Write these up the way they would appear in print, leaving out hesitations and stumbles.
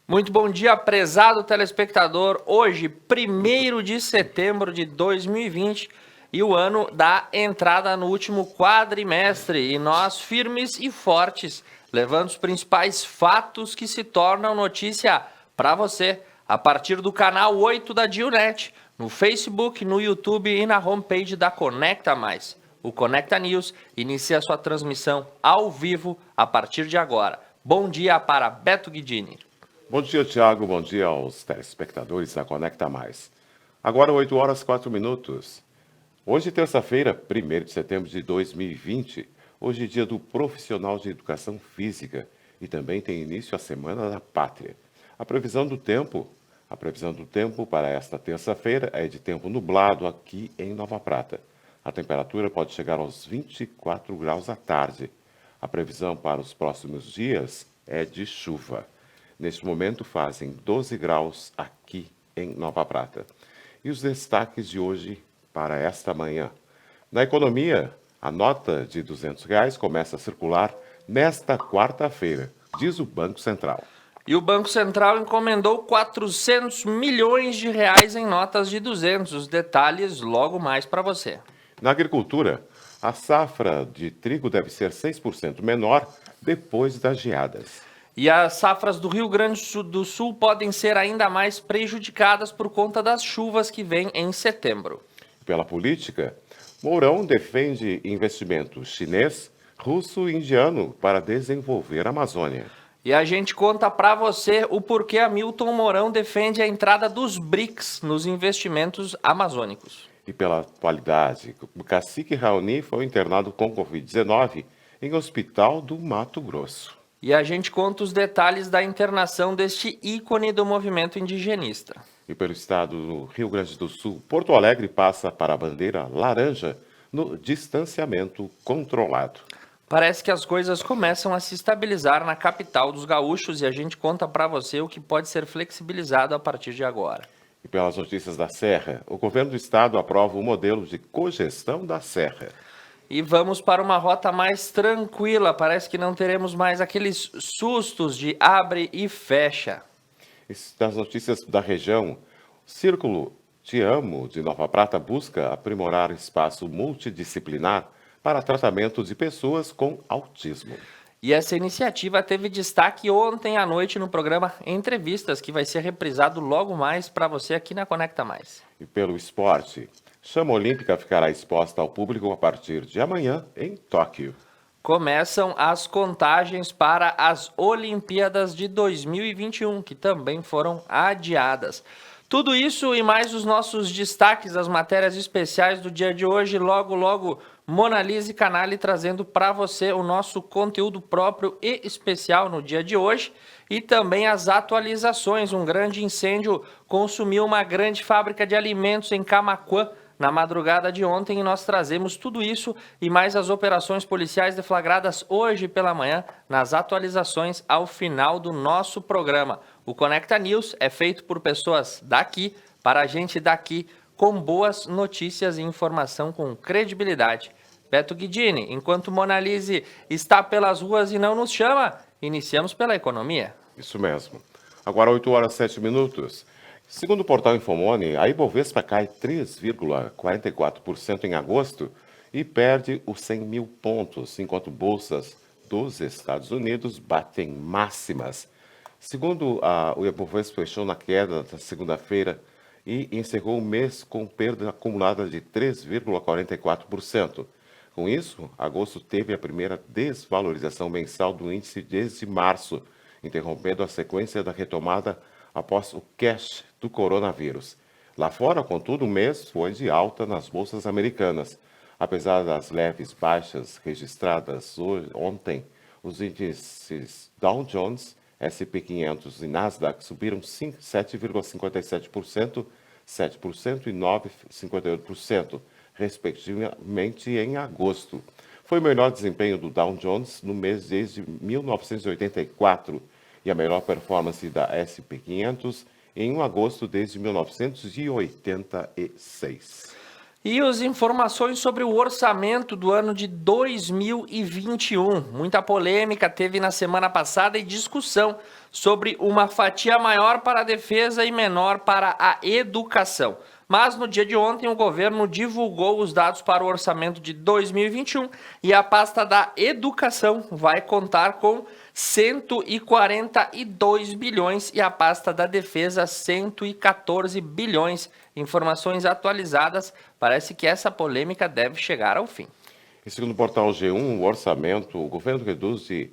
Muito bom dia, prezado telespectador. Hoje, 1º de setembro de 2020 e o ano da entrada no último quadrimestre. E nós, firmes e fortes, levando os principais fatos que se tornam notícia para você, a partir do canal 8 da Dionet, no Facebook, no YouTube e na homepage da Conecta Mais. O Conecta News inicia sua transmissão ao vivo a partir de agora. Bom dia para Beto Guidini. Bom dia, Thiago. Bom dia aos telespectadores da Conecta Mais. Agora 8 horas 4 minutos. Hoje, terça-feira, 1º de setembro de 2020. Hoje é dia do profissional de educação física e também tem início a Semana da Pátria. A previsão do tempo para esta terça-feira é de tempo nublado aqui em Nova Prata. A temperatura pode chegar aos 24 graus à tarde. A previsão para os próximos dias é de chuva. Neste momento fazem 12 graus aqui em Nova Prata. E os destaques de hoje para esta manhã. Na economia, a nota de R$200 começa a circular nesta quarta-feira, diz o Banco Central. E o Banco Central encomendou 400 milhões de reais em notas de 200. Os detalhes logo mais para você. Na agricultura, a safra de trigo deve ser 6% menor depois das geadas. E as safras do Rio Grande do Sul podem ser ainda mais prejudicadas por conta das chuvas que vêm em setembro. Pela política, Mourão defende investimento chinês, russo e indiano para desenvolver a Amazônia. E a gente conta para você o porquê Hamilton Mourão defende a entrada dos BRICS nos investimentos amazônicos. E pela atualidade, o cacique Raoni foi internado com Covid-19 em hospital do Mato Grosso. E a gente conta os detalhes da internação deste ícone do movimento indigenista. E pelo estado do Rio Grande do Sul, Porto Alegre passa para a bandeira laranja no distanciamento controlado. Parece que as coisas começam a se estabilizar na capital dos gaúchos e a gente conta para você o que pode ser flexibilizado a partir de agora. E pelas notícias da Serra, o governo do estado aprova o modelo de cogestão da Serra. E vamos para uma rota mais tranquila. Parece que não teremos mais aqueles sustos de abre e fecha. Das notícias da região, o Círculo Te Amo de Nova Prata busca aprimorar espaço multidisciplinar para tratamento de pessoas com autismo. E essa iniciativa teve destaque ontem à noite no programa Entrevistas, que vai ser reprisado logo mais para você aqui na Conecta Mais. E pelo esporte, Chama Olímpica ficará exposta ao público a partir de amanhã em Tóquio. Começam as contagens para as Olimpíadas de 2021, que também foram adiadas. Tudo isso e mais os nossos destaques, as matérias especiais do dia de hoje, logo, Monalise Canali trazendo para você o nosso conteúdo próprio e especial no dia de hoje e também as atualizações. Um grande incêndio consumiu uma grande fábrica de alimentos em Camaquã na madrugada de ontem e nós trazemos tudo isso e mais as operações policiais deflagradas hoje pela manhã nas atualizações ao final do nosso programa. O Conecta News é feito por pessoas daqui, para a gente daqui, com boas notícias e informação com credibilidade. Beto Guidini, enquanto Monalise está pelas ruas e não nos chama, iniciamos pela economia. Isso mesmo. Agora 8 horas 7 minutos. Segundo o portal Infomoney, a Ibovespa cai 3,44% em agosto e perde os 100 mil pontos, enquanto bolsas dos Estados Unidos batem máximas. Segundo o Ibovespa fechou na queda da segunda-feira e encerrou o mês com perda acumulada de 3,44%. Com isso, agosto teve a primeira desvalorização mensal do índice desde março, interrompendo a sequência da retomada após o crash do coronavírus. Lá fora, contudo, o mês foi de alta nas bolsas americanas. Apesar das leves baixas registradas ontem, os índices Dow Jones, S&P 500 e Nasdaq subiram 7,57%, 7% e 9,58%, respectivamente em agosto. Foi o melhor desempenho do Dow Jones no mês desde 1984 e a melhor performance da S&P 500 em agosto desde 1986. E as informações sobre o orçamento do ano de 2021. Muita polêmica teve na semana passada e discussão sobre uma fatia maior para a defesa e menor para a educação. Mas no dia de ontem o governo divulgou os dados para o orçamento de 2021 e a pasta da educação vai contar com 142 bilhões e a pasta da defesa 114 bilhões. Informações atualizadas, parece que essa polêmica deve chegar ao fim. E segundo o portal G1, o orçamento, o governo reduz de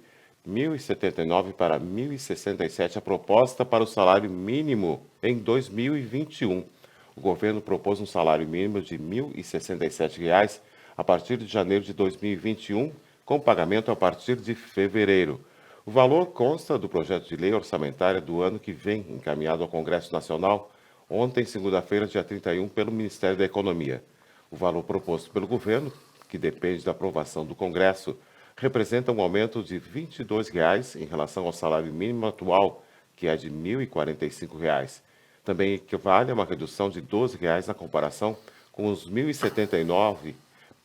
1.079 para 1.067 a proposta para o salário mínimo em 2021. O governo propôs um salário mínimo de R$ 1.067 a partir de janeiro de 2021, com pagamento a partir de fevereiro. O valor consta do projeto de lei orçamentária do ano que vem, encaminhado ao Congresso Nacional, ontem, segunda-feira, dia 31, pelo Ministério da Economia. O valor proposto pelo governo, que depende da aprovação do Congresso, representa um aumento de R$ 22 em relação ao salário mínimo atual, que é de R$ 1.045. Também equivale a uma redução de R$ 12 na comparação com os R$ 1.079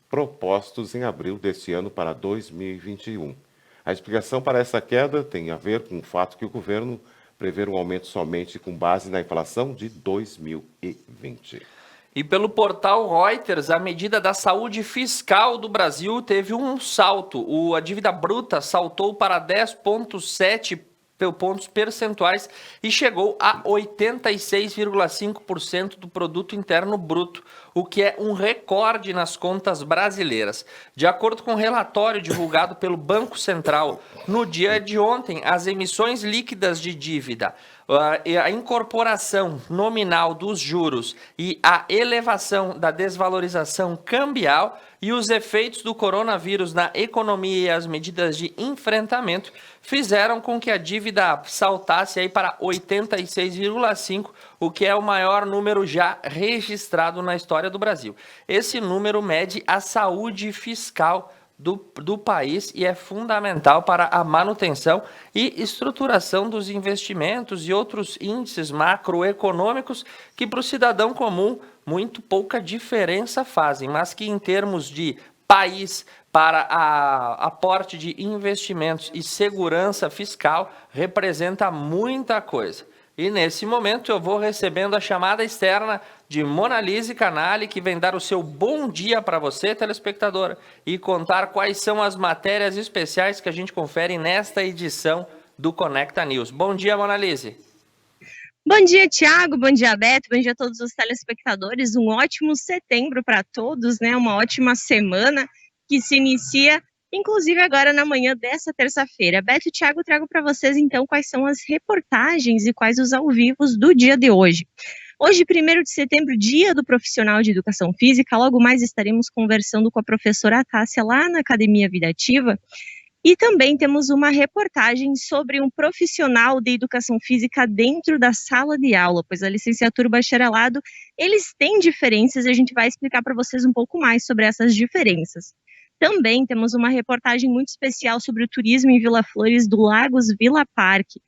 propostos em abril deste ano para 2021. A explicação para essa queda tem a ver com o fato que o governo prevê um aumento somente com base na inflação de 2020. E pelo portal Reuters, a medida da saúde fiscal do Brasil teve um salto. A dívida bruta saltou para 10,7 pontos percentuais e chegou a 86,5% do produto interno bruto, o que é um recorde nas contas brasileiras. De acordo com o relatório divulgado pelo Banco Central, no dia de ontem, as emissões líquidas de dívida, a incorporação nominal dos juros e a elevação da desvalorização cambial e os efeitos do coronavírus na economia e as medidas de enfrentamento fizeram com que a dívida saltasse aí para 86,5, o que é o maior número já registrado na história do Brasil. Esse número mede a saúde fiscal do país e é fundamental para a manutenção e estruturação dos investimentos e outros índices macroeconômicos que para o cidadão comum muito pouca diferença fazem, mas que em termos de país para aporte de investimentos e segurança fiscal representa muita coisa. E nesse momento eu vou recebendo a chamada externa de Monalise Canali, que vem dar o seu bom dia para você, telespectadora, e contar quais são as matérias especiais que a gente confere nesta edição do Conecta News. Bom dia, Monalise. Bom dia, Thiago. Bom dia, Beto. Bom dia a todos os telespectadores. Um ótimo setembro para todos, né? Uma ótima semana que se inicia, inclusive agora na manhã dessa terça-feira. Beto e Thiago, trago para vocês então quais são as reportagens e quais os ao vivos do dia de hoje. Hoje, 1º de setembro, dia do profissional de educação física, logo mais estaremos conversando com a professora Tássia lá na Academia Vida Ativa. E também temos uma reportagem sobre um profissional de educação física dentro da sala de aula, pois a licenciatura e o bacharelado, eles têm diferenças e a gente vai explicar para vocês um pouco mais sobre essas diferenças. Também temos uma reportagem muito especial sobre o turismo em Vila Flores do Lagos Vila Parque.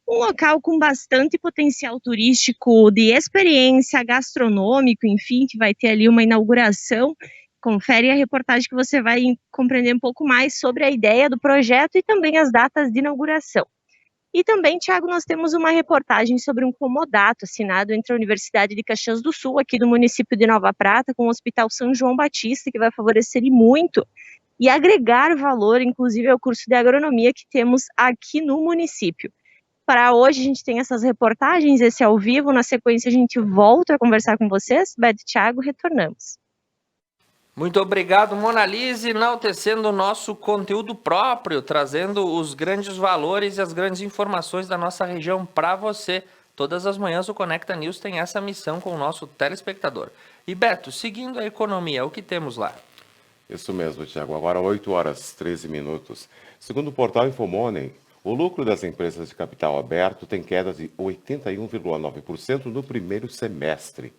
Um local com bastante potencial turístico, de experiência gastronômico, enfim, que vai ter ali uma inauguração. Confere a reportagem que você vai compreender um pouco mais sobre a ideia do projeto e também as datas de inauguração. E também, Thiago, nós temos uma reportagem sobre um comodato assinado entre a Universidade de Caxias do Sul, aqui do município de Nova Prata, com o Hospital São João Batista, que vai favorecer muito e agregar valor, inclusive, ao curso de agronomia que temos aqui no município. Para hoje a gente tem essas reportagens, esse ao vivo, na sequência a gente volta a conversar com vocês. Beto e Thiago, retornamos. Muito obrigado, Monalise, enaltecendo o nosso conteúdo próprio, trazendo os grandes valores e as grandes informações da nossa região para você. Todas as manhãs o Conecta News tem essa missão com o nosso telespectador. E Beto, seguindo a economia, o que temos lá? Isso mesmo, Thiago. Agora 8h13. Segundo o portal Infomoney, o lucro das empresas de capital aberto tem queda de 81,9% no primeiro semestre.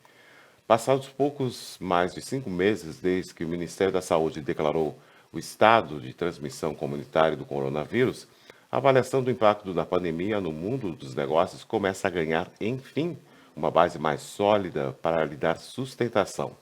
Passados poucos mais de 5 meses desde que o Ministério da Saúde declarou o estado de transmissão comunitária do coronavírus, a avaliação do impacto da pandemia no mundo dos negócios começa a ganhar, enfim, uma base mais sólida para lhe dar sustentação.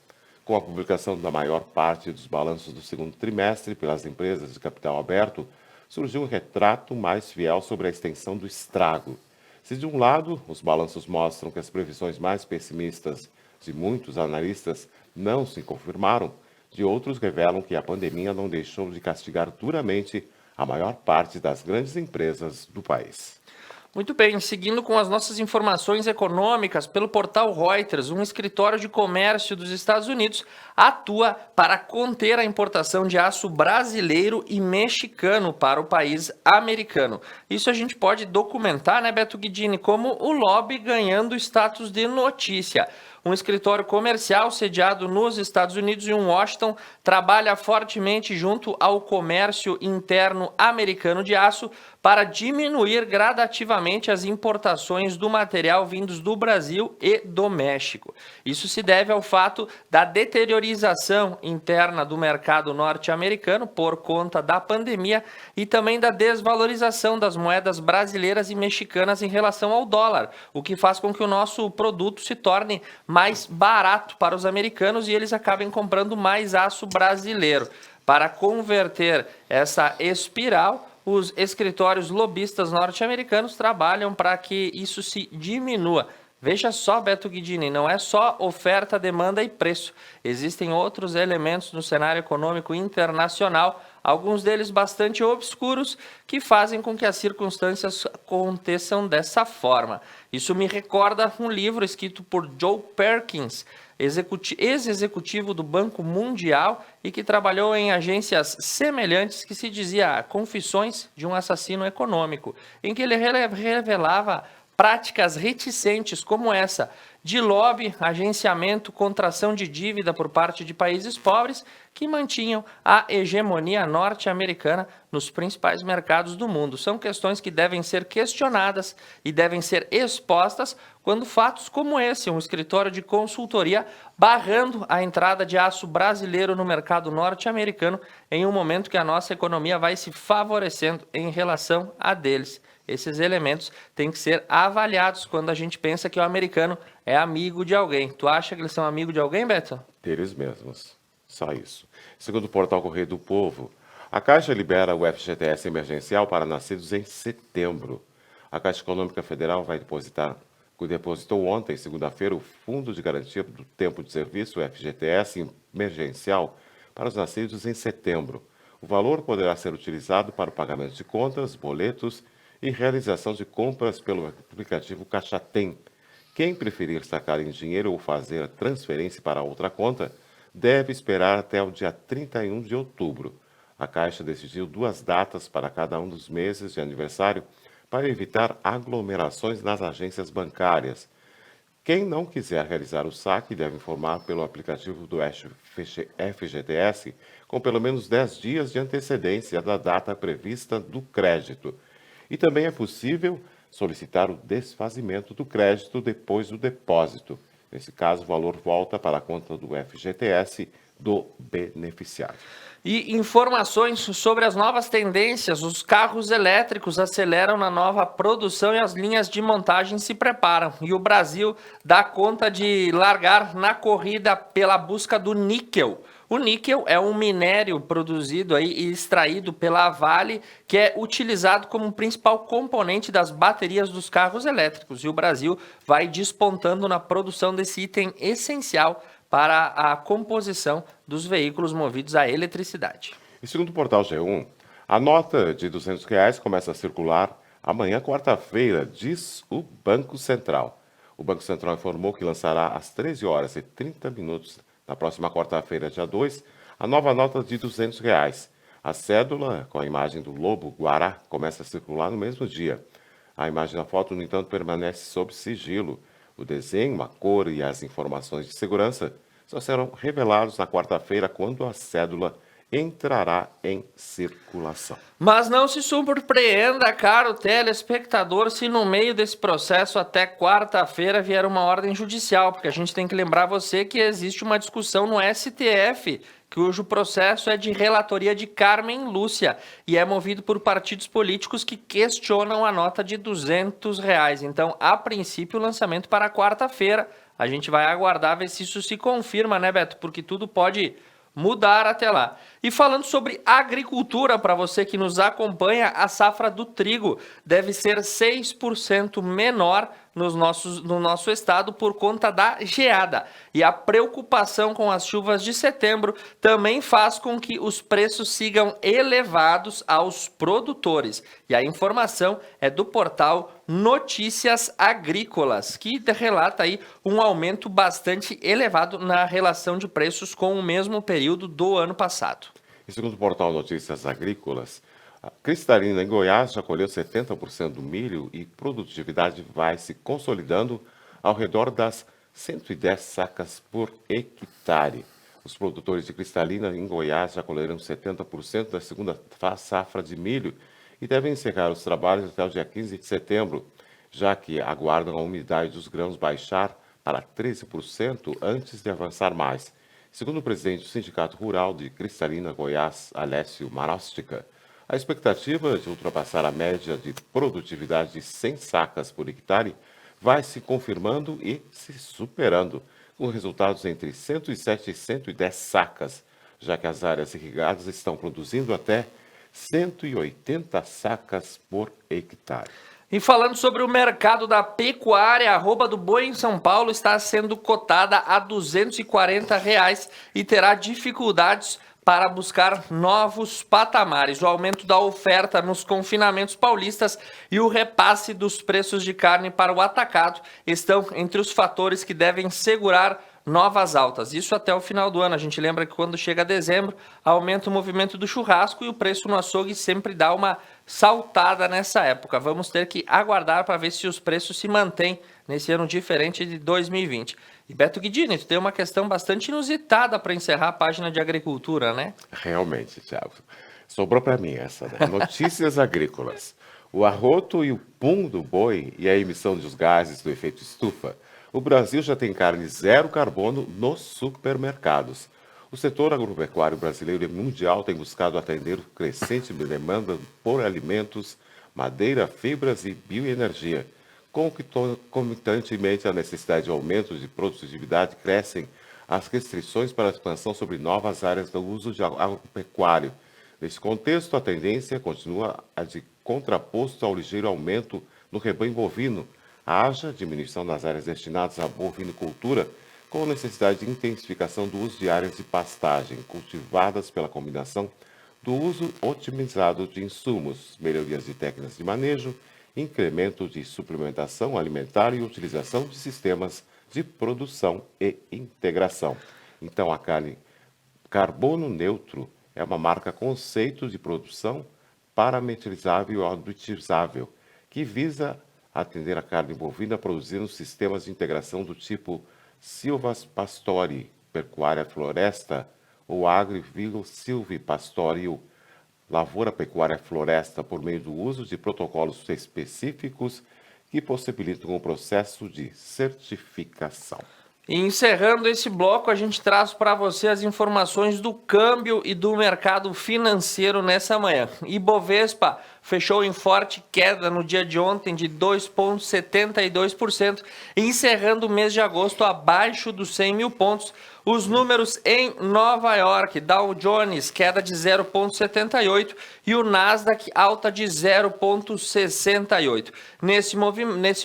Com a publicação da maior parte dos balanços do segundo trimestre pelas empresas de capital aberto, surgiu um retrato mais fiel sobre a extensão do estrago. Se de um lado, os balanços mostram que as previsões mais pessimistas de muitos analistas não se confirmaram, de outros revelam que a pandemia não deixou de castigar duramente a maior parte das grandes empresas do país. Muito bem, seguindo com as nossas informações econômicas, pelo portal Reuters, um escritório de comércio dos Estados Unidos atua para conter a importação de aço brasileiro e mexicano para o país americano. Isso a gente pode documentar, né, Beto Guidini, como o lobby ganhando status de notícia. Um escritório comercial sediado nos Estados Unidos e em Washington trabalha fortemente junto ao comércio interno americano de aço para diminuir gradativamente as importações do material vindos do Brasil e do México. Isso se deve ao fato da deteriorização interna do mercado norte-americano por conta da pandemia e também da desvalorização das moedas brasileiras e mexicanas em relação ao dólar, o que faz com que o nosso produto se torne mais barato para os americanos e eles acabem comprando mais aço brasileiro. Para converter essa espiral, os escritórios lobistas norte-americanos trabalham para que isso se diminua. Veja só, Beto Guidini, não é só oferta, demanda e preço. Existem outros elementos no cenário econômico internacional, alguns deles bastante obscuros, que fazem com que as circunstâncias aconteçam dessa forma. Isso me recorda um livro escrito por Joe Perkins, ex-executivo do Banco Mundial e que trabalhou em agências semelhantes, que se dizia Confissões de um Assassino Econômico, em que ele revelava práticas reticentes como essa, de lobby, agenciamento, contração de dívida por parte de países pobres que mantinham a hegemonia norte-americana nos principais mercados do mundo. São questões que devem ser questionadas e devem ser expostas quando fatos como esse, um escritório de consultoria barrando a entrada de aço brasileiro no mercado norte-americano em um momento que a nossa economia vai se favorecendo em relação a deles. Esses elementos têm que ser avaliados quando a gente pensa que o americano é amigo de alguém. Tu acha que eles são amigos de alguém, Beto? Deles mesmos. Só isso. Segundo o portal Correio do Povo, a Caixa libera o FGTS emergencial para nascidos em setembro. A Caixa Econômica Federal depositou ontem, segunda-feira, o Fundo de Garantia do Tempo de Serviço, o FGTS emergencial, para os nascidos em setembro. O valor poderá ser utilizado para o pagamento de contas, boletos e realização de compras pelo aplicativo Caixa Tem. Quem preferir sacar em dinheiro ou fazer transferência para outra conta, deve esperar até o dia 31 de outubro. A Caixa decidiu 2 datas para cada um dos meses de aniversário para evitar aglomerações nas agências bancárias. Quem não quiser realizar o saque deve informar pelo aplicativo do FGTS com pelo menos 10 dias de antecedência da data prevista do crédito. E também é possível solicitar o desfazimento do crédito depois do depósito. Nesse caso, o valor volta para a conta do FGTS do beneficiário. E informações sobre as novas tendências. Os carros elétricos aceleram na nova produção e as linhas de montagem se preparam. E o Brasil dá conta de largar na corrida pela busca do níquel. O níquel é um minério produzido e extraído pela Vale, que é utilizado como principal componente das baterias dos carros elétricos. E o Brasil vai despontando na produção desse item essencial para a composição dos veículos movidos à eletricidade. E segundo o portal G1, a nota de R$200 começa a circular amanhã, quarta-feira, diz o Banco Central. O Banco Central informou que lançará às 13h30, na próxima quarta-feira, dia 2, a nova nota de R$200. A cédula, com a imagem do lobo-guará, começa a circular no mesmo dia. A imagem da foto, no entanto, permanece sob sigilo. O desenho, a cor e as informações de segurança só serão revelados na quarta-feira, quando a cédula entrará em circulação. Mas não se surpreenda, caro telespectador, se no meio desse processo até quarta-feira vier uma ordem judicial, porque a gente tem que lembrar você que existe uma discussão no STF cujo processo é de relatoria de Carmen Lúcia e é movido por partidos políticos que questionam a nota de R$ 200. Então, a princípio, o lançamento para quarta-feira. A gente vai aguardar ver se isso se confirma, né, Beto? Porque tudo pode mudar até lá. E falando sobre agricultura, para você que nos acompanha, a safra do trigo deve ser 6% menor no nosso estado por conta da geada. E a preocupação com as chuvas de setembro também faz com que os preços sigam elevados aos produtores. E a informação é do portal Notícias Agrícolas, que relata aí um aumento bastante elevado na relação de preços com o mesmo período do ano passado. E segundo o portal Notícias Agrícolas, a Cristalina em Goiás já colheu 70% do milho e produtividade vai se consolidando ao redor das 110 sacas por hectare. Os produtores de Cristalina em Goiás já colheram 70% da segunda safra de milho e devem encerrar os trabalhos até o dia 15 de setembro, já que aguardam a umidade dos grãos baixar para 13% antes de avançar mais. Segundo o presidente do Sindicato Rural de Cristalina, Goiás, Alessio Marostica, a expectativa de ultrapassar a média de produtividade de 100 sacas por hectare vai se confirmando e se superando, com resultados entre 107 e 110 sacas, já que as áreas irrigadas estão produzindo até 180 sacas por hectare. E falando sobre o mercado da pecuária, a arroba do boi em São Paulo está sendo cotada a R$ 240 e terá dificuldades para buscar novos patamares. O aumento da oferta nos confinamentos paulistas e o repasse dos preços de carne para o atacado estão entre os fatores que devem segurar novas altas. Isso até o final do ano. A gente lembra que quando chega dezembro, aumenta o movimento do churrasco e o preço no açougue sempre dá uma saltada nessa época. Vamos ter que aguardar para ver se os preços se mantêm nesse ano diferente de 2020. E Beto Guidini, tu tem uma questão bastante inusitada para encerrar a página de agricultura, né? Realmente, Thiago. Sobrou para mim essa, né? Notícias agrícolas. O arroto e o pum do boi e a emissão dos gases do efeito estufa. O Brasil já tem carne zero carbono nos supermercados. O setor agropecuário brasileiro e mundial tem buscado atender o crescente demanda por alimentos, madeira, fibras e bioenergia. Concomitantemente à necessidade de aumento de produtividade, crescem as restrições para a expansão sobre novas áreas do uso de agropecuário. Nesse contexto, a tendência continua a de contraposto ao ligeiro aumento no rebanho bovino, haja diminuição das áreas destinadas à bovinocultura, com necessidade de intensificação do uso de áreas de pastagem, cultivadas pela combinação do uso otimizado de insumos, melhorias de técnicas de manejo, incremento de suplementação alimentar e utilização de sistemas de produção e integração. Então, a carne carbono neutro é uma marca conceito de produção parametrizável e auditizável, que visa atender a carne bovina produzindo sistemas de integração do tipo Silvas Pastori, Pecuária Floresta, ou Agri-Silvipastoril, Lavoura Pecuária Floresta, por meio do uso de protocolos específicos que possibilitam o processo de certificação. E encerrando esse bloco, a gente traz para você as informações do câmbio e do mercado financeiro nessa manhã. Ibovespa fechou em forte queda no dia de ontem de 2,72%, encerrando o mês de agosto abaixo dos 100 mil pontos. Os números em Nova York: Dow Jones queda de 0,78 e o Nasdaq alta de 0,68. Nesse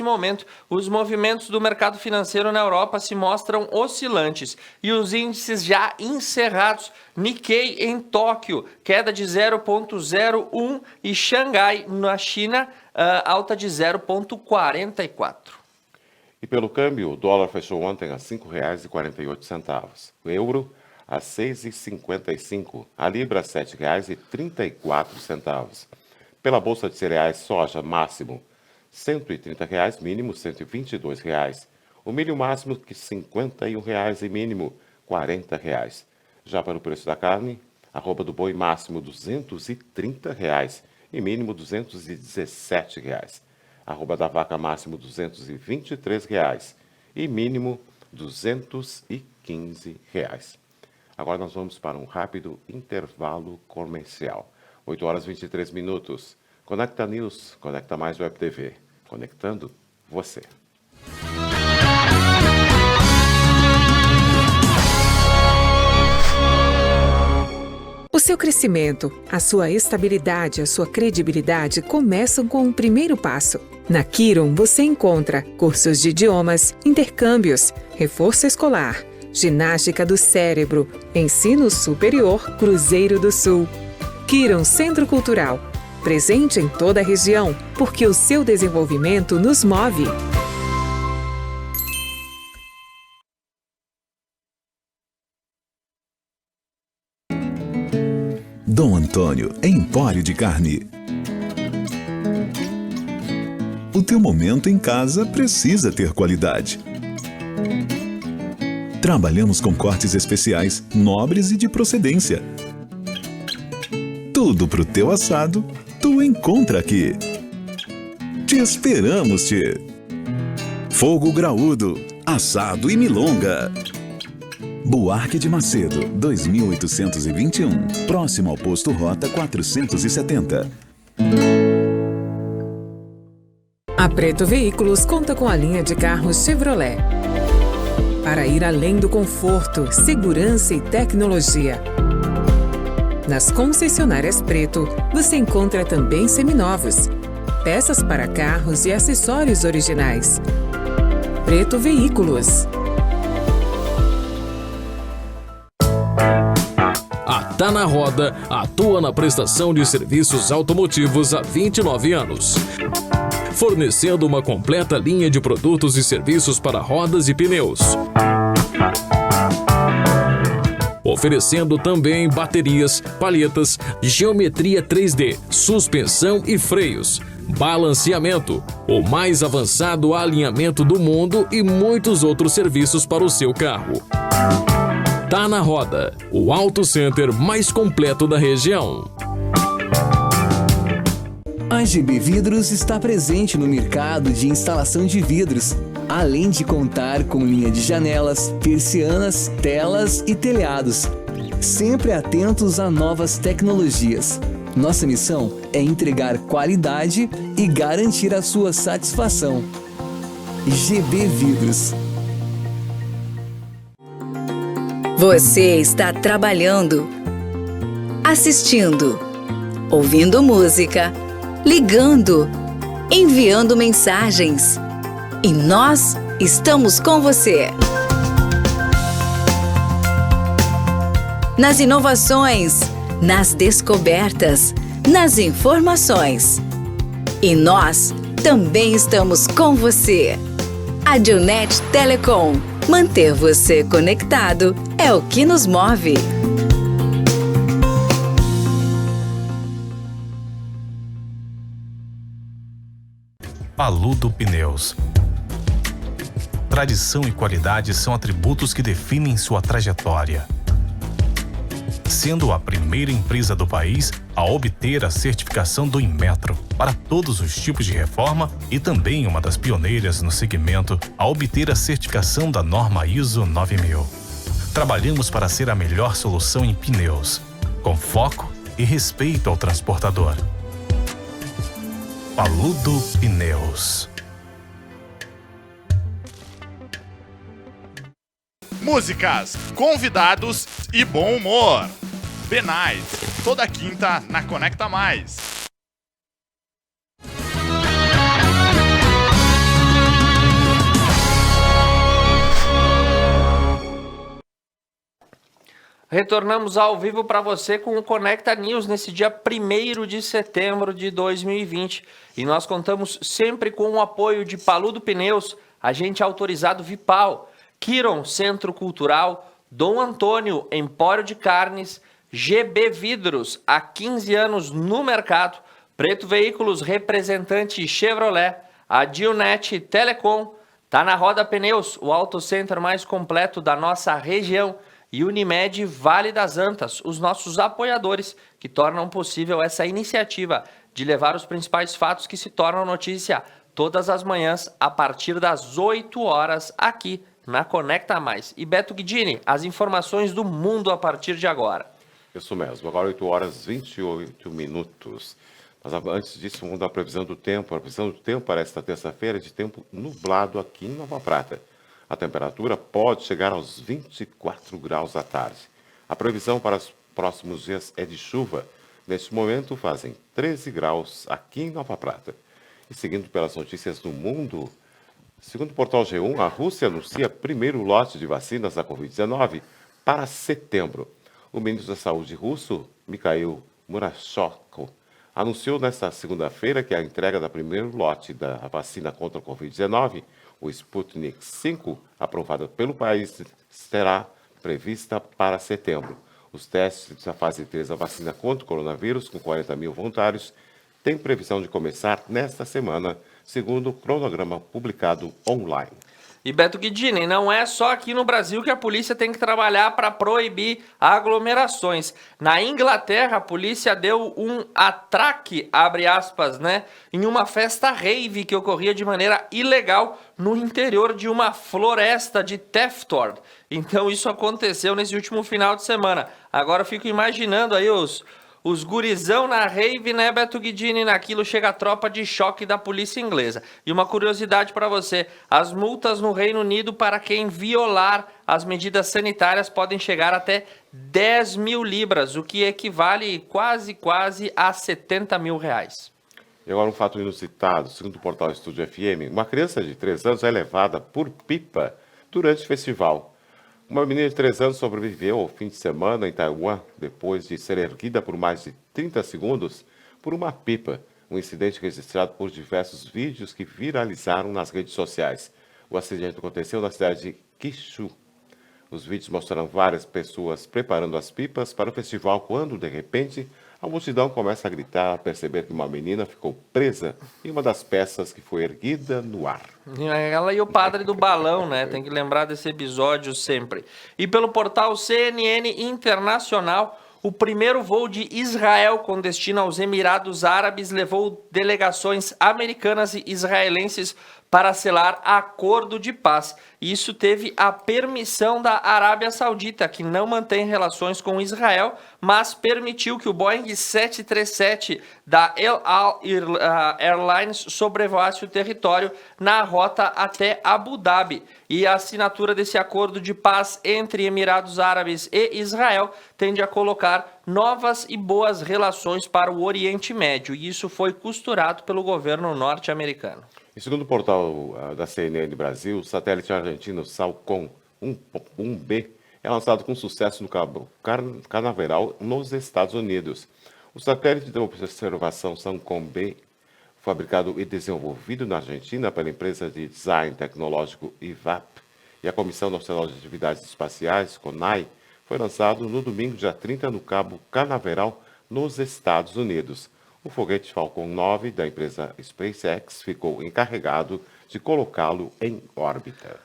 momento, os movimentos do mercado financeiro na Europa se mostram oscilantes e os índices já encerrados: Nikkei em Tóquio queda de 0,01 e Xangai na China alta de 0,44. E pelo câmbio, o dólar fechou ontem a R$ 5,48. O euro a R$ 6,55. A libra a R$ 7,34. Pela bolsa de cereais, soja máximo R$ 130, mínimo R$ 122. O milho máximo R$ 51 e mínimo R$ 40. Já para o preço da carne, arroba do boi máximo R$ 230 e mínimo R$ 217. Arroba da vaca máximo R$ 223 e mínimo R$ 215. Agora nós vamos para um rápido intervalo comercial. 8 horas e 23 minutos. Conecta News, Conecta Mais Web TV. Conectando você. O seu crescimento, a sua estabilidade, a sua credibilidade começam com o primeiro passo. Na Kiron você encontra cursos de idiomas, intercâmbios, reforço escolar, ginástica do cérebro, ensino superior Cruzeiro do Sul. Kiron Centro Cultural, presente em toda a região, porque o seu desenvolvimento nos move. Dom Antônio Empório de Carne. O teu momento em casa precisa ter qualidade. Trabalhamos com cortes especiais, nobres e de procedência. Tudo pro teu assado, tu encontra aqui. Te esperamos, tchê. Fogo graúdo, assado e milonga. Buarque de Macedo, 2821, próximo ao posto Rota 470. A Preto Veículos conta com a linha de carros Chevrolet. Para ir além do conforto, segurança e tecnologia. Nas concessionárias Preto, você encontra também seminovos, peças para carros e acessórios originais. Preto Veículos. A Tá na Roda atua na prestação de serviços automotivos há 29 anos. Fornecendo uma completa linha de produtos e serviços para rodas e pneus. Oferecendo também baterias, palhetas, geometria 3D, suspensão e freios, balanceamento, o mais avançado alinhamento do mundo e muitos outros serviços para o seu carro. Tá na Roda, o Auto Center mais completo da região. A GB Vidros está presente no mercado de instalação de vidros, além de contar com linha de janelas, persianas, telas e telhados. Sempre atentos a novas tecnologias. Nossa missão é entregar qualidade e garantir a sua satisfação. GB Vidros. Você está trabalhando, assistindo, ouvindo música, ligando, enviando mensagens. E nós estamos com você. Nas inovações, nas descobertas, nas informações. E nós também estamos com você. A Dionet Telecom. Manter você conectado é o que nos move. Paludo Pneus. Tradição e qualidade são atributos que definem sua trajetória. Sendo a primeira empresa do país a obter a certificação do Inmetro para todos os tipos de reforma e também uma das pioneiras no segmento a obter a certificação da norma ISO 9000. Trabalhamos para ser a melhor solução em pneus, com foco e respeito ao transportador. Paludo Pneus. Músicas, convidados e bom humor. Benais, toda quinta na Conecta Mais. Retornamos ao vivo para você com o Conecta News nesse dia 1º de setembro de 2020. E nós contamos sempre com o apoio de Paludo Pneus, agente autorizado Vipal, Kiron Centro Cultural, Dom Antônio Empório de Carnes, GB Vidros, há 15 anos no mercado, Preto Veículos, representante Chevrolet, a Dionet Telecom, Tá na Roda Pneus, o auto center mais completo da nossa região, e Unimed Vale das Antas, os nossos apoiadores que tornam possível essa iniciativa de levar os principais fatos que se tornam notícia todas as manhãs a partir das 8 horas aqui na Conecta Mais. E Beto Guidini, as informações do mundo a partir de agora. Isso mesmo, agora 8 horas 28 minutos. Mas antes disso, vamos dar a previsão do tempo. A previsão do tempo para esta terça-feira é de tempo nublado aqui em Nova Prata. A temperatura pode chegar aos 24 graus à tarde. A previsão para os próximos dias é de chuva. Neste momento, fazem 13 graus aqui em Nova Prata. E seguindo pelas notícias do mundo, segundo o portal G1, a Rússia anuncia primeiro lote de vacinas da Covid-19 para setembro. O ministro da Saúde russo, Mikhail Murashko, anunciou nesta segunda-feira que a entrega do primeiro lote da vacina contra a Covid-19, o Sputnik V, aprovada pelo país, será prevista para setembro. Os testes da fase 3 da vacina contra o coronavírus, com 40 mil voluntários, têm previsão de começar nesta semana, segundo o cronograma publicado online. E Beto Guidini, não é só aqui no Brasil que a polícia tem que trabalhar para proibir aglomerações. Na Inglaterra, a polícia deu um atraque, abre aspas, né, em uma festa rave que ocorria de maneira ilegal no interior de uma floresta de Tefton. Então isso aconteceu nesse último final de semana. Agora eu fico imaginando aí os gurizão na rave, né, Beto Guidini? Naquilo chega a tropa de choque da polícia inglesa. E uma curiosidade para você, as multas no Reino Unido para quem violar as medidas sanitárias podem chegar até 10 mil libras, o que equivale quase a 70 mil reais. E agora um fato inusitado, segundo o portal Estúdio FM, uma criança de 3 anos é levada por pipa durante o festival. Uma menina de 3 anos sobreviveu ao fim de semana em Taiwan depois de ser erguida por mais de 30 segundos por uma pipa, um incidente registrado por diversos vídeos que viralizaram nas redes sociais. O acidente aconteceu na cidade de Kishu. Os vídeos mostraram várias pessoas preparando as pipas para o festival quando, de repente, a multidão começa a gritar ao perceber que uma menina ficou presa em uma das peças que foi erguida no ar. Ela e o padre do balão, né? Tem que lembrar desse episódio sempre. E pelo portal CNN Internacional, o primeiro voo de Israel com destino aos Emirados Árabes levou delegações americanas e israelenses para selar acordo de paz. Isso teve a permissão da Arábia Saudita, que não mantém relações com Israel, mas permitiu que o Boeing 737 da El Al Airlines sobrevoasse o território na rota até Abu Dhabi. E a assinatura desse acordo de paz entre Emirados Árabes e Israel tende a colocar novas e boas relações para o Oriente Médio. E isso foi costurado pelo governo norte-americano. E segundo o portal da CNN Brasil, o satélite argentino Salcom 1B é lançado com sucesso no Cabo Canaveral, nos Estados Unidos. O satélite de observação Salcom B, fabricado e desenvolvido na Argentina pela empresa de design tecnológico IVAP e a Comissão Nacional de Atividades Espaciais, CONAI, foi lançado no domingo, dia 30, no Cabo Canaveral, nos Estados Unidos. O foguete Falcon 9 da empresa SpaceX ficou encarregado de colocá-lo em órbita.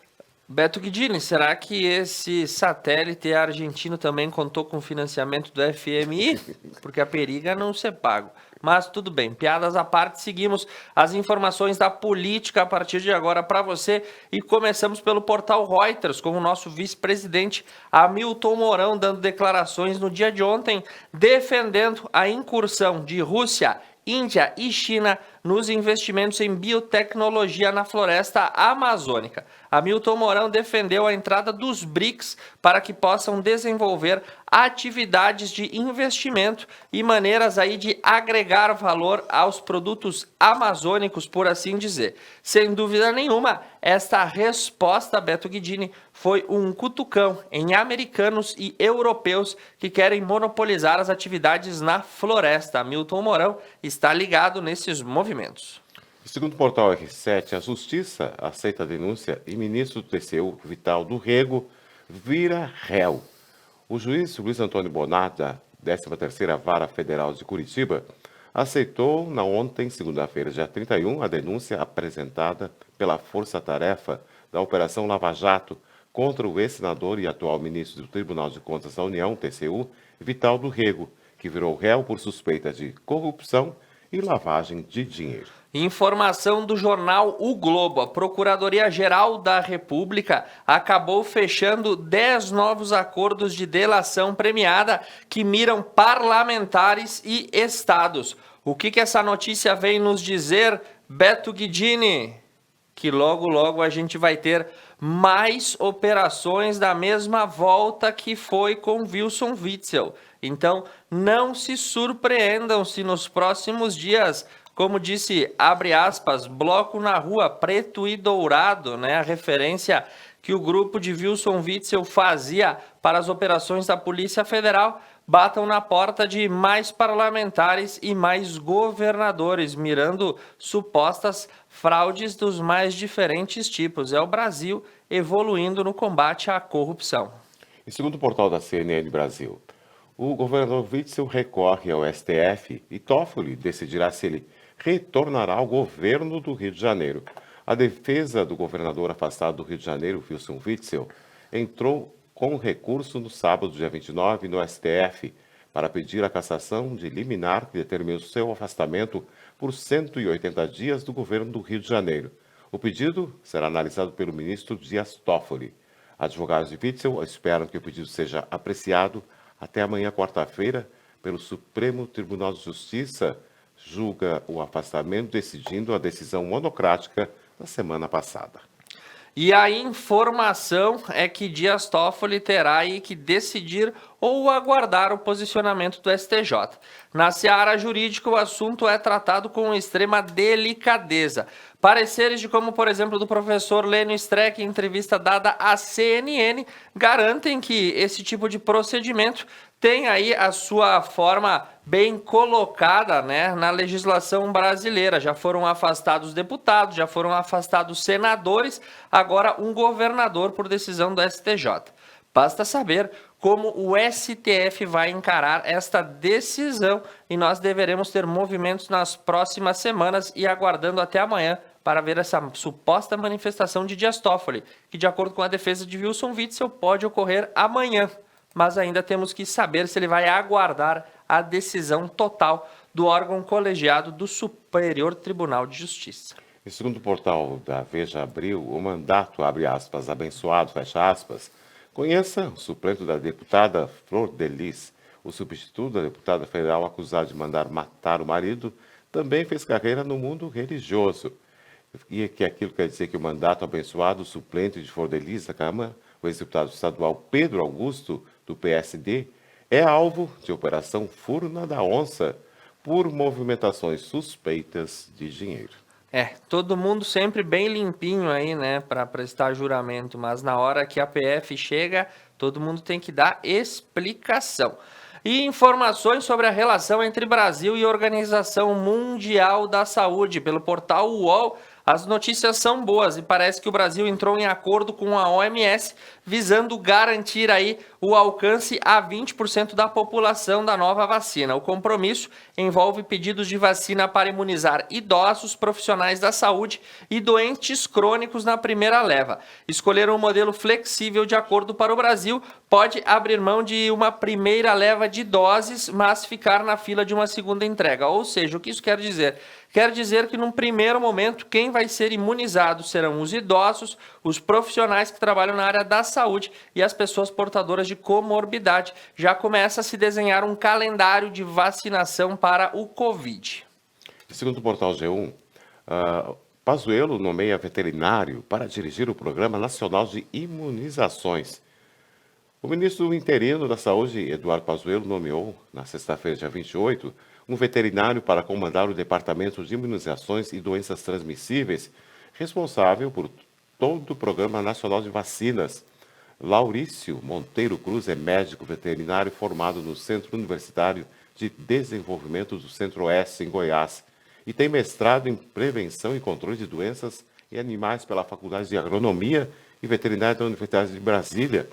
Beto Guidini, será que esse satélite argentino também contou com financiamento do FMI? Porque a periga não ser pago. Mas tudo bem, piadas à parte, seguimos as informações da política a partir de agora para você. E começamos pelo portal Reuters, com o nosso vice-presidente Hamilton Mourão dando declarações no dia de ontem, defendendo a incursão de Rússia, Índia e China nos investimentos em biotecnologia na floresta amazônica. Hamilton Mourão defendeu a entrada dos BRICS para que possam desenvolver atividades de investimento e maneiras aí de agregar valor aos produtos amazônicos, por assim dizer. Sem dúvida nenhuma, esta resposta, Beto Guidini, foi um cutucão em americanos e europeus que querem monopolizar as atividades na floresta. Hamilton Mourão está ligado nesses movimentos. Segundo o portal R7, a Justiça aceita a denúncia e ministro do TCU, Vital do Rego, vira réu. O juiz Luiz Antônio Bonatti, da 13ª Vara Federal de Curitiba, aceitou na ontem, segunda-feira, dia 31, a denúncia apresentada pela Força Tarefa da Operação Lava Jato contra o ex-senador e atual ministro do Tribunal de Contas da União, TCU, Vital do Rego, que virou réu por suspeita de corrupção e lavagem de dinheiro. Informação do jornal O Globo. A Procuradoria-Geral da República acabou fechando 10 novos acordos de delação premiada que miram parlamentares e estados. O que essa notícia vem nos dizer, Beto Guidini? Que logo, logo a gente vai ter mais operações da mesma volta que foi com Wilson Witzel. Então, não se surpreendam se nos próximos dias, como disse, abre aspas, bloco na rua, preto e dourado, né? A referência que o grupo de Wilson Witzel fazia para as operações da Polícia Federal, batam na porta de mais parlamentares e mais governadores, mirando supostas fraudes dos mais diferentes tipos. É o Brasil evoluindo no combate à corrupção. E segundo o portal da CNN Brasil, o governador Witzel recorre ao STF e Toffoli decidirá se ele retornará ao governo do Rio de Janeiro. A defesa do governador afastado do Rio de Janeiro, Wilson Witzel, entrou com recurso no sábado, dia 29, no STF, para pedir a cassação de liminar que determina o seu afastamento por 180 dias do governo do Rio de Janeiro. O pedido será analisado pelo ministro Dias Toffoli. Advogados de Witzel esperam que o pedido seja apreciado até amanhã, quarta-feira, pelo Supremo Tribunal de Justiça, julga o afastamento, decidindo a decisão monocrática da semana passada. E a informação é que Dias Toffoli terá aí que decidir ou aguardar o posicionamento do STJ. Na seara jurídica, o assunto é tratado com extrema delicadeza. Pareceres de como, por exemplo, do professor Lênio Streck, em entrevista dada à CNN, garantem que esse tipo de procedimento tem aí a sua forma bem colocada, né, na legislação brasileira. Já foram afastados deputados, já foram afastados senadores, agora um governador por decisão do STJ. Basta saber como o STF vai encarar esta decisão e nós deveremos ter movimentos nas próximas semanas e aguardando até amanhã para ver essa suposta manifestação de Dias Toffoli, que de acordo com a defesa de Wilson Witzel pode ocorrer amanhã. Mas ainda temos que saber se ele vai aguardar a decisão total do órgão colegiado do Superior Tribunal de Justiça. E segundo o portal da Veja Abril, o mandato, abre aspas, abençoado, fecha aspas, conheça o suplente da deputada Flor de Lis. O substituto da deputada federal acusado de mandar matar o marido também fez carreira no mundo religioso. E que aquilo quer dizer que o mandato abençoado, o suplente de Flor de Lis da Câmara, o ex-deputado estadual Pedro Augusto, do PSD, é alvo de operação Furna da Onça por movimentações suspeitas de dinheiro. Todo mundo sempre bem limpinho aí, né, para prestar juramento, mas na hora que a PF chega, todo mundo tem que dar explicação. E informações sobre a relação entre Brasil e Organização Mundial da Saúde pelo portal UOL. As notícias são boas e parece que o Brasil entrou em acordo com a OMS visando garantir aí o alcance a 20% da população da nova vacina. O compromisso envolve pedidos de vacina para imunizar idosos, profissionais da saúde e doentes crônicos na primeira leva. Escolher um modelo flexível de acordo para o Brasil pode abrir mão de uma primeira leva de doses, mas ficar na fila de uma segunda entrega. Ou seja, o que isso quer dizer? Quer dizer que, num primeiro momento, quem vai ser imunizado serão os idosos, os profissionais que trabalham na área da saúde e as pessoas portadoras de comorbidade. Já começa a se desenhar um calendário de vacinação para o Covid. Segundo o portal G1, Pazuello nomeia veterinário para dirigir o Programa Nacional de Imunizações. O ministro interino da Saúde, Eduardo Pazuello, nomeou, na sexta-feira, dia 28, um veterinário para comandar o Departamento de Imunizações e Doenças Transmissíveis, responsável por todo o Programa Nacional de Vacinas. Laurício Monteiro Cruz é médico veterinário formado no Centro Universitário de Desenvolvimento do Centro-Oeste, em Goiás, e tem mestrado em Prevenção e Controle de Doenças em Animais pela Faculdade de Agronomia e Veterinária da Universidade de Brasília.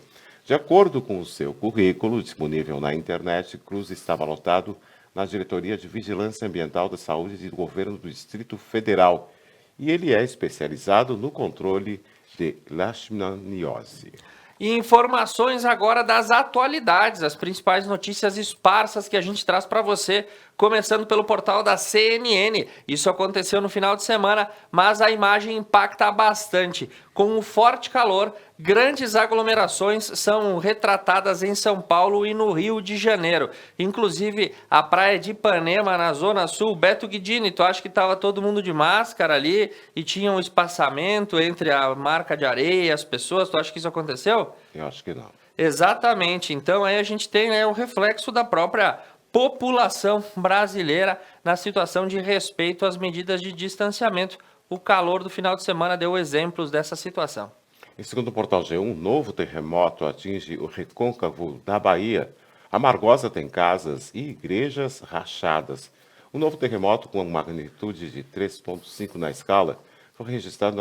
De acordo com o seu currículo, disponível na internet, Cruz estava lotado na Diretoria de Vigilância Ambiental da Saúde do Governo do Distrito Federal, e ele é especializado no controle de leishmaniose. E informações agora das atualidades, as principais notícias esparsas que a gente traz para você começando pelo portal da CNN. Isso aconteceu no final de semana, mas a imagem impacta bastante. Com o forte calor, grandes aglomerações são retratadas em São Paulo e no Rio de Janeiro. Inclusive, a praia de Ipanema, na Zona Sul. Beto Guidini, tu acha que estava todo mundo de máscara ali e tinha um espaçamento entre a marca de areia e as pessoas? Tu acha que isso aconteceu? Eu acho que não. Exatamente. Então aí a gente tem o reflexo da própria população brasileira na situação de respeito às medidas de distanciamento. O calor do final de semana deu exemplos dessa situação. E segundo o portal G1, um novo terremoto atinge o recôncavo da Bahia. Amargosa tem casas e igrejas rachadas. O novo terremoto, com magnitude de 3,5 na escala, foi registrado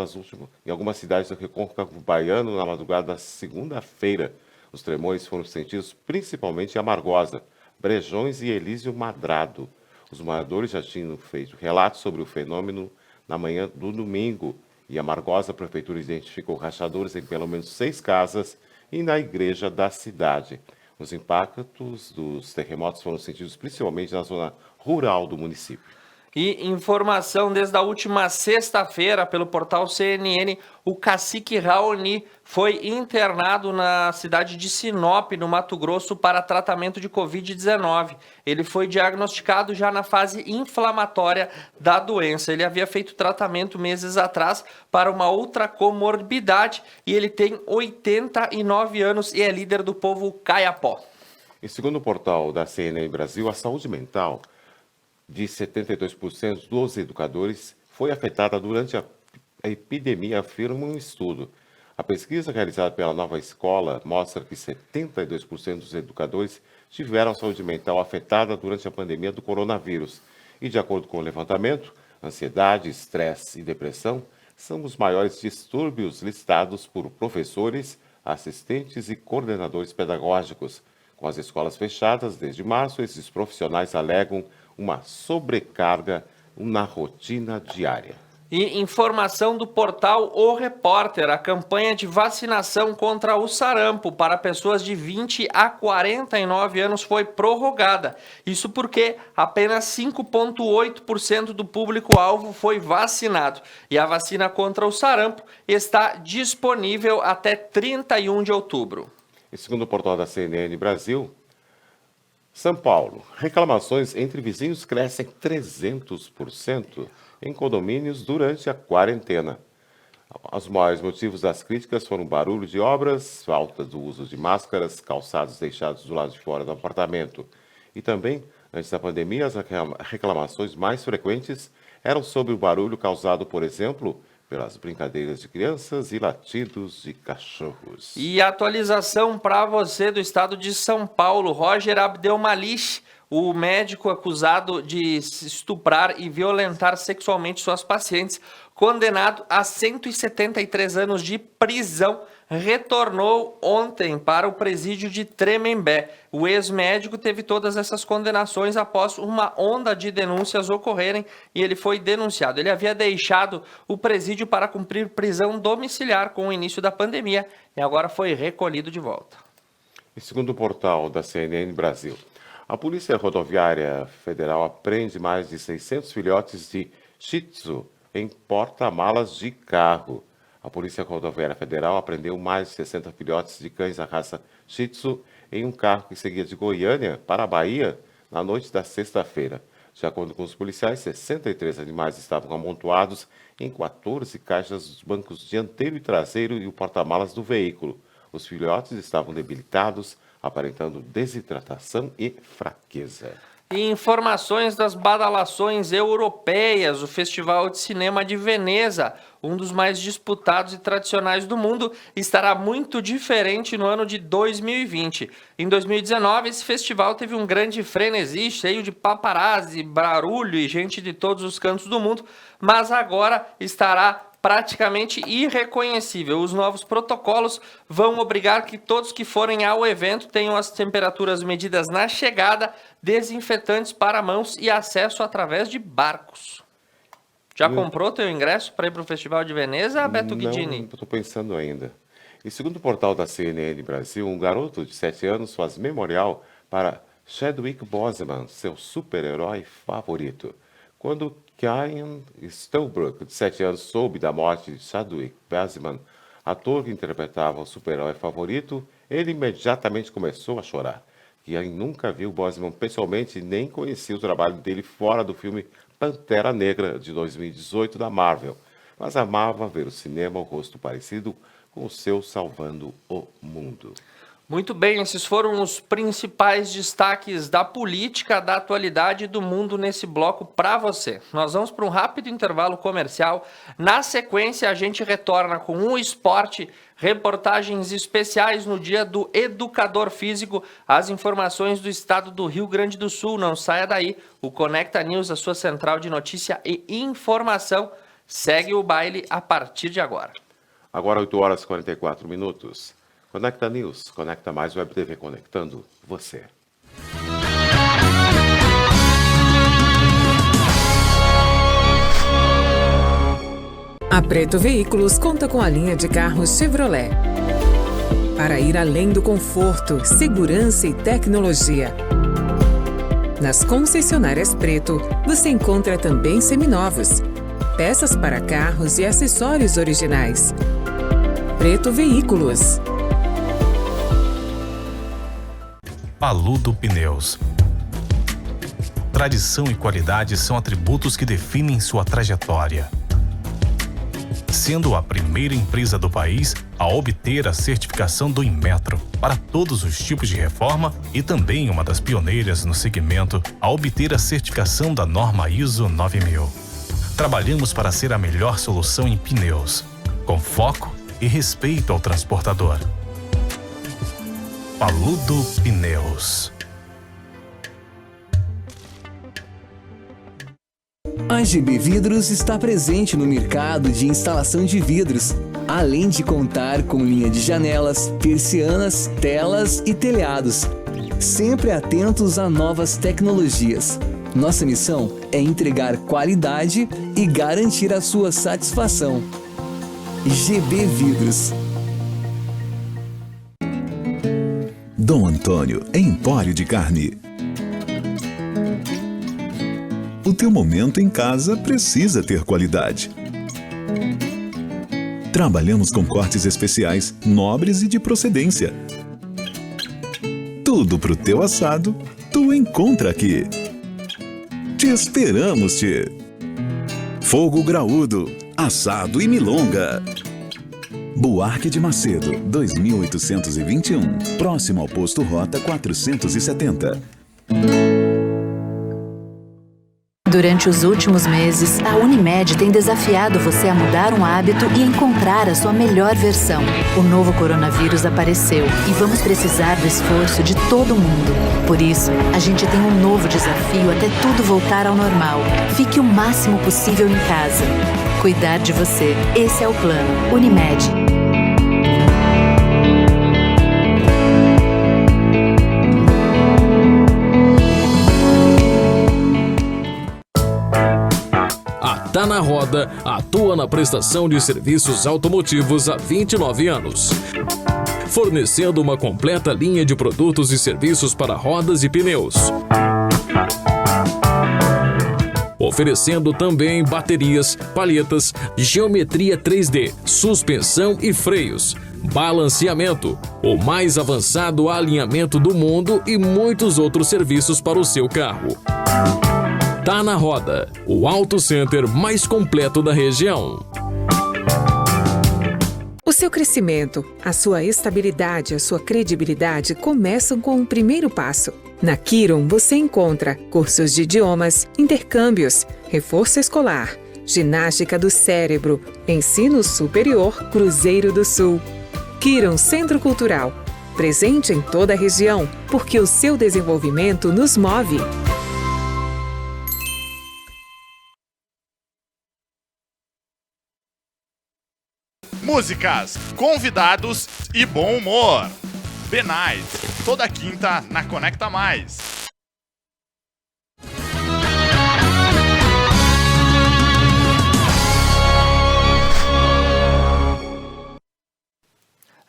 em algumas cidades do recôncavo baiano na madrugada da segunda-feira. Os tremores foram sentidos principalmente em Amargosa, Brejões e Elísio Madrado. Os moradores já tinham feito relatos sobre o fenômeno na manhã do domingo. E Amargosa, a prefeitura identificou rachadores em pelo menos 6 casas e na igreja da cidade. Os impactos dos terremotos foram sentidos principalmente na zona rural do município. E informação desde a última sexta-feira pelo portal CNN, o cacique Raoni foi internado na cidade de Sinop, no Mato Grosso, para tratamento de Covid-19. Ele foi diagnosticado já na fase inflamatória da doença. Ele havia feito tratamento meses atrás para uma outra comorbidade e ele tem 89 anos e é líder do povo Caiapó. E segundo o portal da CNN Brasil, a saúde mental de 72% dos educadores foi afetada durante a epidemia, afirma um estudo. A pesquisa realizada pela Nova Escola mostra que 72% dos educadores tiveram a saúde mental afetada durante a pandemia do coronavírus. E, de acordo com o levantamento, ansiedade, estresse e depressão são os maiores distúrbios listados por professores, assistentes e coordenadores pedagógicos. Com as escolas fechadas desde março, esses profissionais alegam uma sobrecarga na rotina diária. E informação do portal O Repórter, a campanha de vacinação contra o sarampo para pessoas de 20 a 49 anos foi prorrogada. Isso porque apenas 5,8% do público-alvo foi vacinado. E a vacina contra o sarampo está disponível até 31 de outubro. E segundo o portal da CNN Brasil, São Paulo, reclamações entre vizinhos crescem 300% em condomínios durante a quarentena. Os maiores motivos das críticas foram barulho de obras, falta do uso de máscaras, calçados deixados do lado de fora do apartamento. E também, antes da pandemia, as reclamações mais frequentes eram sobre o barulho causado, por exemplo, pelas brincadeiras de crianças e latidos de cachorros. E atualização para você do estado de São Paulo. Roger Abdelmalik, o médico acusado de estuprar e violentar sexualmente suas pacientes, condenado a 173 anos de prisão, retornou ontem para o presídio de Tremembé. O ex-médico teve todas essas condenações após uma onda de denúncias ocorrerem e ele foi denunciado. Ele havia deixado o presídio para cumprir prisão domiciliar com o início da pandemia e agora foi recolhido de volta. E segundo o portal da CNN Brasil, a Polícia Rodoviária Federal apreende mais de 600 filhotes de Shih Tzu em porta-malas de carro. A Polícia Rodoviária Federal apreendeu mais de 60 filhotes de cães da raça Shih Tzu em um carro que seguia de Goiânia para a Bahia na noite da sexta-feira. De acordo com os policiais, 63 animais estavam amontoados em 14 caixas dos bancos dianteiro e traseiro e o porta-malas do veículo. Os filhotes estavam debilitados, aparentando desidratação e fraqueza. E informações das badalações europeias. O Festival de Cinema de Veneza, um dos mais disputados e tradicionais do mundo, estará muito diferente no ano de 2020. Em 2019, esse festival teve um grande frenesi, cheio de paparazzi, barulho e gente de todos os cantos do mundo, mas agora estará praticamente irreconhecível. Os novos protocolos vão obrigar que todos que forem ao evento tenham as temperaturas medidas na chegada, desinfetantes para mãos e acesso através de barcos. Já comprou teu ingresso para ir para o Festival de Veneza, Beto Guidini? Não, estou pensando ainda. E segundo o portal da CNN Brasil, um garoto de 7 anos faz memorial para Chadwick Boseman, seu super-herói favorito. Quando Kyan Stolbrook, de 7 anos, soube da morte de Chadwick Boseman, ator que interpretava o super-herói favorito, ele imediatamente começou a chorar. Kyan nunca viu Boseman pessoalmente e nem conhecia o trabalho dele fora do filme Pantera Negra, de 2018, da Marvel, mas amava ver no cinema o rosto parecido com o seu salvando o mundo. Muito bem, esses foram os principais destaques da política, da atualidade do mundo nesse bloco para você. Nós vamos para um rápido intervalo comercial. Na sequência, a gente retorna com o esporte, reportagens especiais no dia do educador físico, as informações do estado do Rio Grande do Sul. Não saia daí. O Conecta News, a sua central de notícia e informação, segue o baile a partir de agora. Agora 8 horas e 44 minutos. Conecta News, Conecta Mais, Web TV conectando você. A Preto Veículos conta com a linha de carros Chevrolet. Para ir além do conforto, segurança e tecnologia. Nas concessionárias Preto, você encontra também seminovos, peças para carros e acessórios originais. Preto Veículos. Paludo Pneus. Tradição e qualidade são atributos que definem sua trajetória. Sendo a primeira empresa do país a obter a certificação do Inmetro para todos os tipos de reforma e também uma das pioneiras no segmento a obter a certificação da norma ISO 9000. Trabalhamos para ser a melhor solução em pneus, com foco e respeito ao transportador. Paludo Pneus. A GB Vidros está presente no mercado de instalação de vidros, além de contar com linha de janelas, persianas, telas e telhados, sempre atentos a novas tecnologias. Nossa missão é entregar qualidade e garantir a sua satisfação. GB Vidros. Dom Antônio, Empório de Carne. O teu momento em casa precisa ter qualidade. Trabalhamos com cortes especiais, nobres e de procedência. Tudo pro teu assado, tu encontra aqui. Te esperamos, tchê. Fogo graúdo, assado e milonga. Buarque de Macedo, 2821, próximo ao posto Rota 470. Durante os últimos meses, a Unimed tem desafiado você a mudar um hábito e encontrar a sua melhor versão. O novo coronavírus apareceu e vamos precisar do esforço de todo mundo. Por isso, a gente tem um novo desafio até tudo voltar ao normal. Fique o máximo possível em casa. Cuidar de você. Esse é o plano. Unimed. Tá na Roda atua na prestação de serviços automotivos há 29 anos, fornecendo uma completa linha de produtos e serviços para rodas e pneus. Oferecendo também baterias, palhetas, geometria 3D, suspensão e freios, balanceamento, o mais avançado alinhamento do mundo e muitos outros serviços para o seu carro. Tá na Roda, o Auto Center mais completo da região. O seu crescimento, a sua estabilidade, a sua credibilidade começam com o primeiro passo. Na Kiron você encontra cursos de idiomas, intercâmbios, reforço escolar, ginástica do cérebro, ensino superior Cruzeiro do Sul. Kiron Centro Cultural, presente em toda a região, porque o seu desenvolvimento nos move. Músicas, convidados e bom humor. Benais, toda quinta na Conecta Mais.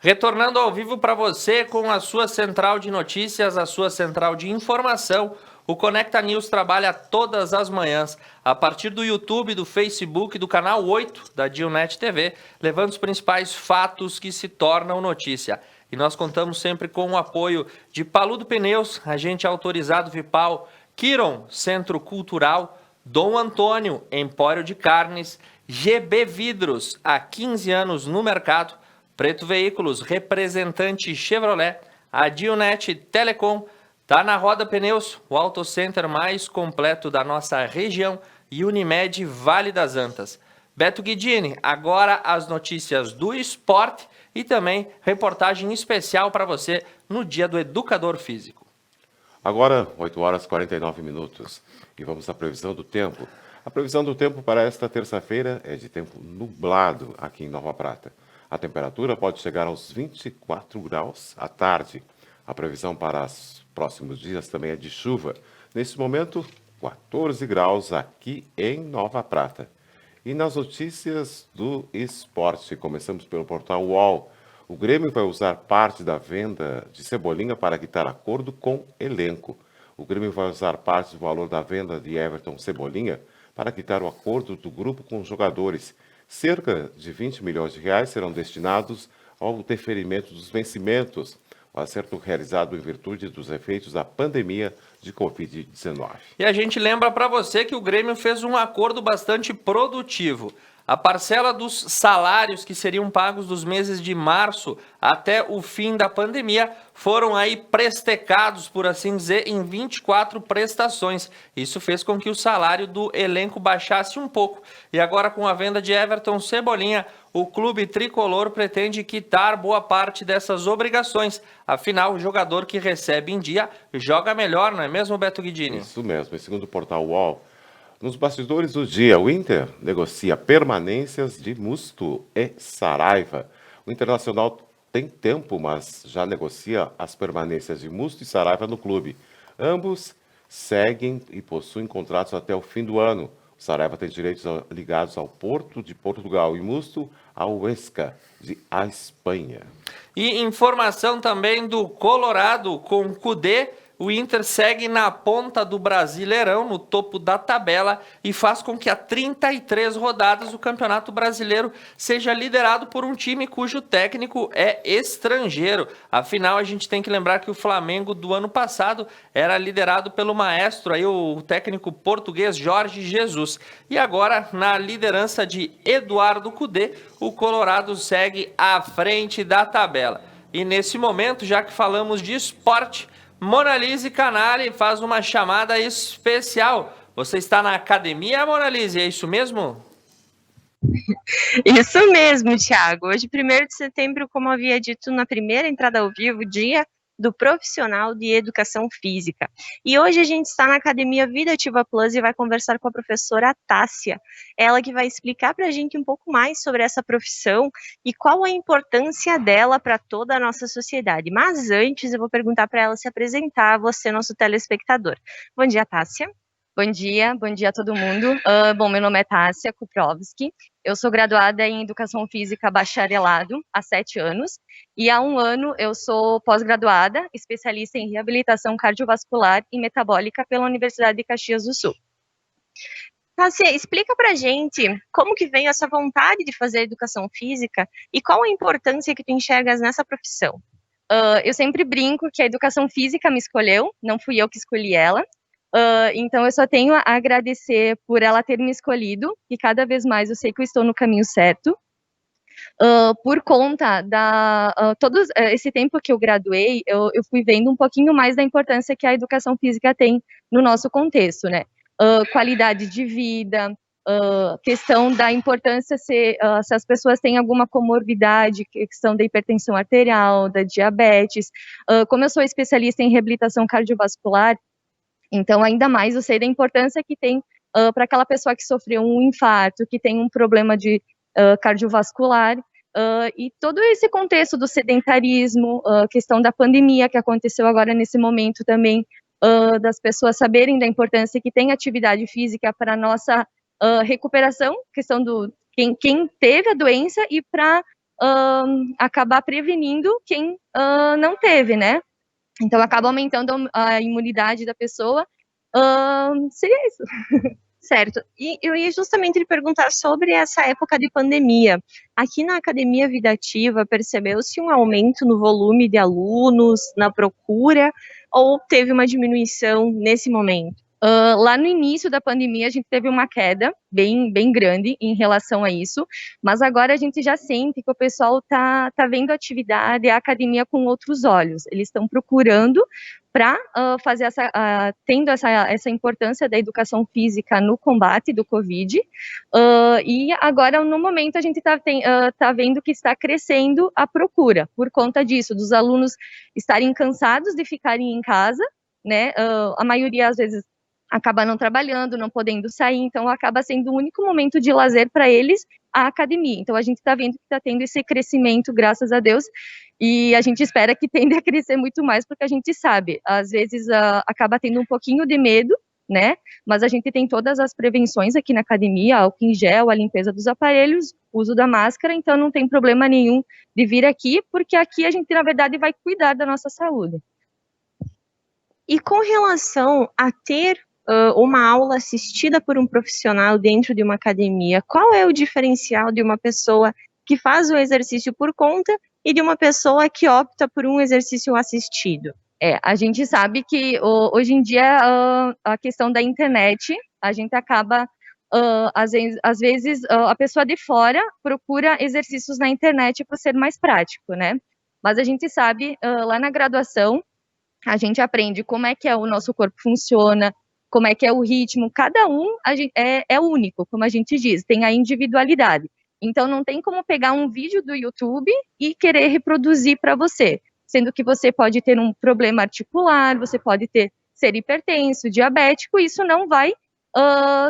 Retornando ao vivo para você com a sua central de notícias, a sua central de informação, o Conecta News trabalha todas as manhãs, a partir do YouTube, do Facebook, do canal 8 da Dionet TV, levando os principais fatos que se tornam notícia. E nós contamos sempre com o apoio de Paludo Pneus, agente autorizado Vipal, Kiron, Centro Cultural, Dom Antônio, Empório de Carnes, GB Vidros, há 15 anos no mercado, Preto Veículos, representante Chevrolet, a Dionet Telecom, tá na Roda Pneus, o auto center mais completo da nossa região, e Unimed Vale das Antas. Beto Guidini, agora as notícias do esporte e também reportagem especial para você no Dia do Educador Físico. Agora, 8 horas e 49 minutos. E vamos à previsão do tempo. A previsão do tempo para esta terça-feira é de tempo nublado aqui em Nova Prata. A temperatura pode chegar aos 24 graus à tarde. A previsão para os próximos dias também é de chuva. Nesse momento, 14 graus aqui em Nova Prata. E nas notícias do esporte, começamos pelo portal UOL. O Grêmio vai usar parte da venda de Cebolinha para quitar acordo com elenco. O Grêmio vai usar parte do valor da venda de Everton Cebolinha para quitar o acordo do grupo com os jogadores. Cerca de 20 milhões de reais serão destinados ao deferimento dos vencimentos, o acerto realizado em virtude dos efeitos da pandemia de Covid-19. E a gente lembra para você que o Grêmio fez um acordo bastante produtivo. A parcela dos salários que seriam pagos dos meses de março até o fim da pandemia foram aí prestecados, por assim dizer, em 24 prestações. Isso fez com que o salário do elenco baixasse um pouco. E agora, com a venda de Everton Cebolinha, o clube tricolor pretende quitar boa parte dessas obrigações. Afinal, o jogador que recebe em dia joga melhor, não é mesmo, Beto Guidini? Isso mesmo. E segundo o portal UOL, nos bastidores do dia, o Inter negocia permanências de Musto e Saraiva. O Internacional tem tempo, mas já negocia as permanências de Musto e Saraiva no clube. Ambos seguem e possuem contratos até o fim do ano. O Saraiva tem direitos ligados ao Porto de Portugal e Musto ao Huesca de a Espanha. E informação também do Colorado com Kudê. O Inter segue na ponta do Brasileirão, no topo da tabela, e faz com que há 33 rodadas o Campeonato Brasileiro seja liderado por um time cujo técnico é estrangeiro. Afinal, a gente tem que lembrar que o Flamengo do ano passado era liderado pelo maestro, aí, o técnico português Jorge Jesus. E agora, na liderança de Eduardo Kudê, o Colorado segue à frente da tabela. E nesse momento, já que falamos de esporte, Monalise Canali faz uma chamada especial. Você está na academia, Monalise, é isso mesmo? Isso mesmo, Thiago. Hoje, 1º de setembro, como havia dito na primeira entrada ao vivo, dia do profissional de educação física. E hoje a gente está na Academia Vida Ativa Plus e vai conversar com a professora Tássia. Ela que vai explicar para a gente um pouco mais sobre essa profissão e qual a importância dela para toda a nossa sociedade. Mas antes eu vou perguntar para ela se apresentar, você, nosso telespectador. Bom dia, Tássia. Bom dia a todo mundo. Bom, meu nome é Tássia Kuprovski, eu sou graduada em Educação Física Bacharelado há 7 anos, e há 1 ano eu sou pós-graduada, especialista em Reabilitação Cardiovascular e Metabólica pela Universidade de Caxias do Sul. Tássia, explica pra gente como que veio essa vontade de fazer Educação Física e qual a importância que tu enxergas nessa profissão. Eu sempre brinco que a Educação Física me escolheu, não fui eu que escolhi ela. Então eu só tenho a agradecer por ela ter me escolhido, e cada vez mais eu sei que eu estou no caminho certo. Por conta todo esse tempo que eu graduei, eu fui vendo um pouquinho mais da importância que a educação física tem no nosso contexto, né? Qualidade de vida, questão da importância se as pessoas têm alguma comorbidade, questão da hipertensão arterial, da diabetes. Como eu sou especialista em reabilitação cardiovascular, então, ainda mais eu sei da importância que tem para aquela pessoa que sofreu um infarto, que tem um problema de cardiovascular, e todo esse contexto do sedentarismo, questão da pandemia que aconteceu agora nesse momento também, das pessoas saberem da importância que tem atividade física para a nossa recuperação, questão do quem teve a doença e para acabar prevenindo quem não teve, né? Então, acaba aumentando a imunidade da pessoa. Seria isso. Certo. E eu ia justamente lhe perguntar sobre essa época de pandemia. Aqui na Academia Vida Ativa, percebeu-se um aumento no volume de alunos, na procura, ou teve uma diminuição nesse momento? Lá no início da pandemia, a gente teve uma queda bem grande em relação a isso, mas agora a gente já sente que o pessoal tá vendo a atividade, a academia com outros olhos. Eles estão procurando para fazer tendo essa importância da educação física no combate do Covid, e agora, no momento, a gente tá vendo que está crescendo a procura, por conta disso, dos alunos estarem cansados de ficarem em casa, né, a maioria, às vezes, acaba não trabalhando, não podendo sair, então acaba sendo o único momento de lazer para eles a academia. Então a gente está vendo que está tendo esse crescimento, graças a Deus, e a gente espera que tende a crescer muito mais, porque a gente sabe, às vezes acaba tendo um pouquinho de medo, né, mas a gente tem todas as prevenções aqui na academia, álcool em gel, a limpeza dos aparelhos, uso da máscara, então não tem problema nenhum de vir aqui, porque aqui a gente, na verdade, vai cuidar da nossa saúde. E com relação a ter uma aula assistida por um profissional dentro de uma academia, qual é o diferencial de uma pessoa que faz o exercício por conta e de uma pessoa que opta por um exercício assistido? A gente sabe que hoje em dia a questão da internet, a gente acaba, às vezes, a pessoa de fora procura exercícios na internet por ser mais prático, né? Mas a gente sabe, lá na graduação, a gente aprende como é que o nosso corpo funciona, como é que é o ritmo, cada um é único, como a gente diz, tem a individualidade. Então, não tem como pegar um vídeo do YouTube e querer reproduzir para você, sendo que você pode ter um problema articular, você pode ser hipertenso, diabético, isso não vai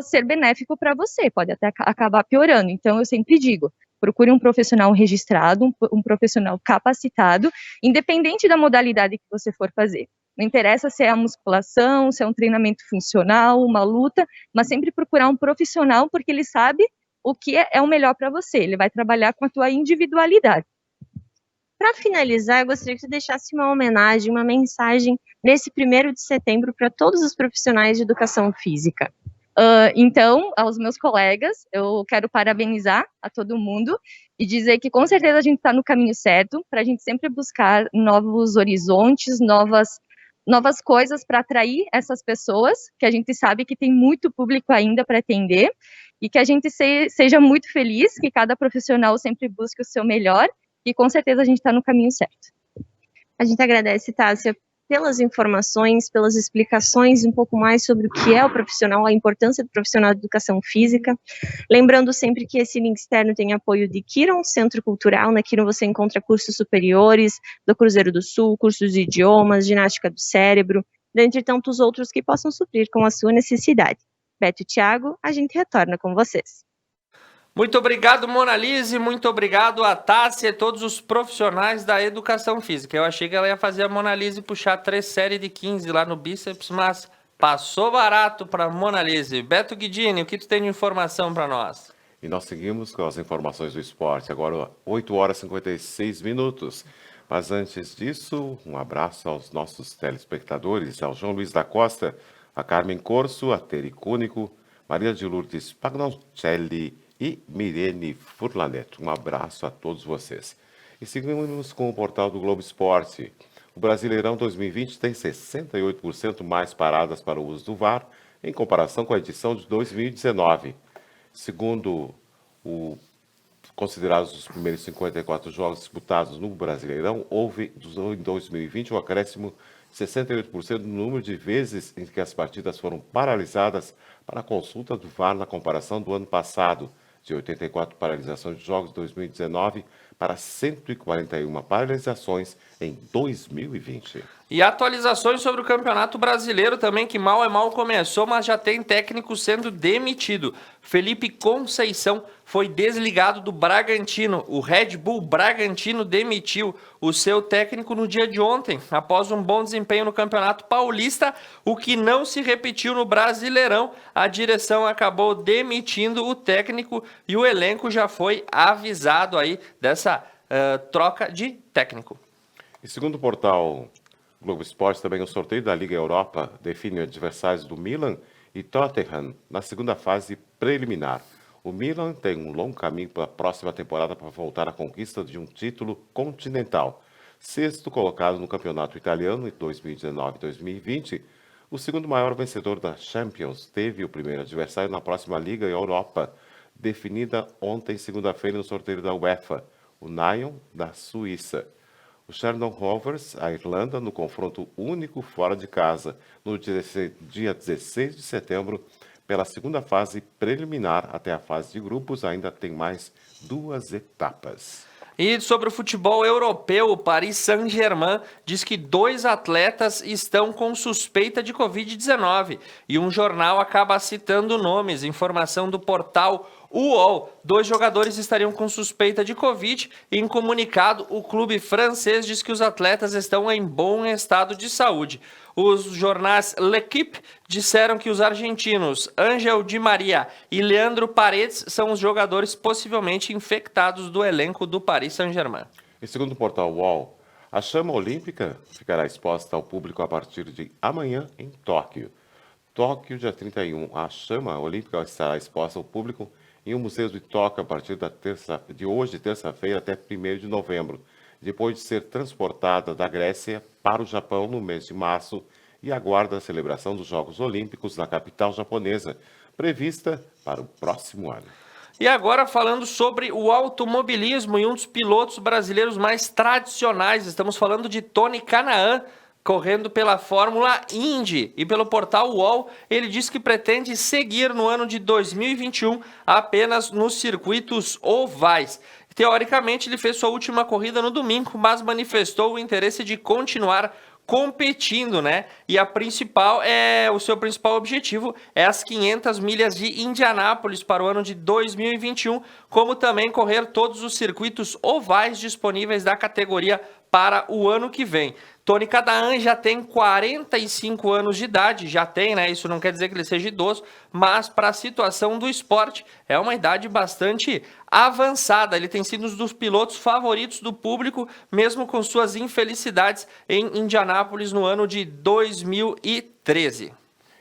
ser benéfico para você, pode até acabar piorando. Então, eu sempre digo, procure um profissional registrado, um profissional capacitado, independente da modalidade que você for fazer. Não interessa se é a musculação, se é um treinamento funcional, uma luta, mas sempre procurar um profissional, porque ele sabe o que é o melhor para você. Ele vai trabalhar com a tua individualidade. Para finalizar, eu gostaria que você deixasse uma homenagem, uma mensagem nesse 1º de setembro para todos os profissionais de educação física. Então, aos meus colegas, eu quero parabenizar a todo mundo e dizer que com certeza a gente está no caminho certo, para a gente sempre buscar novos horizontes, novas coisas para atrair essas pessoas, que a gente sabe que tem muito público ainda para atender, e que a gente seja muito feliz, que cada profissional sempre busque o seu melhor, e com certeza a gente está no caminho certo. A gente agradece, Tássia, pelas informações, pelas explicações, um pouco mais sobre o que é o profissional, a importância do profissional de educação física. Lembrando sempre que esse link externo tem apoio de Kiron Centro Cultural. Na Kiron você encontra cursos superiores do Cruzeiro do Sul, cursos de idiomas, ginástica do cérebro, dentre tantos outros que possam suprir com a sua necessidade. Beto e Thiago, a gente retorna com vocês. Muito obrigado, Monalise, muito obrigado a Tássia e todos os profissionais da educação física. Eu achei que ela ia fazer a Monalise puxar 3 séries de 15 lá no bíceps, mas passou barato para Monalise. Beto Guidini, o que tu tem de informação para nós? E nós seguimos com as informações do esporte, agora 8 horas e 56 minutos. Mas antes disso, um abraço aos nossos telespectadores, ao João Luiz da Costa, a Carmen Corso, a Teri Cúnico, Maria de Lourdes Pagnoncelli e Mirene Furlaneto. Um abraço a todos vocês. E seguimos com o portal do Globo Esporte. O Brasileirão 2020 tem 68% mais paradas para o uso do VAR em comparação com a edição de 2019. Segundo considerados os primeiros 54 jogos disputados no Brasileirão, houve em 2020 um acréscimo de 68% no número de vezes em que as partidas foram paralisadas para a consulta do VAR na comparação do ano passado, de 84 paralisações de jogos em 2019 para 141 paralisações em 2020. E atualizações sobre o Campeonato Brasileiro também, que mal começou, mas já tem técnico sendo demitido. Felipe Conceição foi desligado do Bragantino. O Red Bull Bragantino demitiu o seu técnico no dia de ontem, após um bom desempenho no Campeonato Paulista, o que não se repetiu no Brasileirão. A direção acabou demitindo o técnico e o elenco já foi avisado aí dessa troca de técnico. E segundo o portal Globo Esporte, também o sorteio da Liga Europa define adversários do Milan e Tottenham na segunda fase preliminar. O Milan tem um longo caminho para a próxima temporada para voltar à conquista de um título continental. Sexto colocado no campeonato italiano em 2019-2020, o segundo maior vencedor da Champions teve o primeiro adversário na próxima Liga Europa, definida ontem, segunda-feira, no sorteio da UEFA, o Nyon da Suíça. O Shandong Rovers, a Irlanda, no confronto único fora de casa, no dia 16 de setembro, pela segunda fase preliminar até a fase de grupos, ainda tem mais 2 etapas. E sobre o futebol europeu, o Paris Saint-Germain diz que 2 atletas estão com suspeita de Covid-19 e um jornal acaba citando nomes. Informação do portal UOL. 2 jogadores estariam com suspeita de Covid e, em comunicado, o clube francês diz que os atletas estão em bom estado de saúde. Os jornais L'Equipe disseram que os argentinos Ángel Di Maria e Leandro Paredes são os jogadores possivelmente infectados do elenco do Paris Saint-Germain. E segundo o portal UOL, a chama olímpica ficará exposta ao público a partir de amanhã em Tóquio. Tóquio, dia 31, a chama olímpica estará exposta ao público em um museu de Tóquio a partir de hoje, terça-feira, até 1º de novembro, depois de ser transportada da Grécia para o Japão no mês de março e aguarda a celebração dos Jogos Olímpicos na capital japonesa, prevista para o próximo ano. E agora falando sobre o automobilismo e um dos pilotos brasileiros mais tradicionais, estamos falando de Tony Kanaan, correndo pela Fórmula Indy, e pelo portal UOL, ele diz que pretende seguir no ano de 2021 apenas nos circuitos ovais. Teoricamente, ele fez sua última corrida no domingo, mas manifestou o interesse de continuar competindo, né? E o seu principal objetivo é as 500 milhas de Indianápolis para o ano de 2021, como também correr todos os circuitos ovais disponíveis da categoria para o ano que vem. Tony Kanaan já tem 45 anos de idade, né? Isso não quer dizer que ele seja idoso, mas para a situação do esporte é uma idade bastante avançada. Ele tem sido um dos pilotos favoritos do público, mesmo com suas infelicidades em Indianápolis no ano de 2013.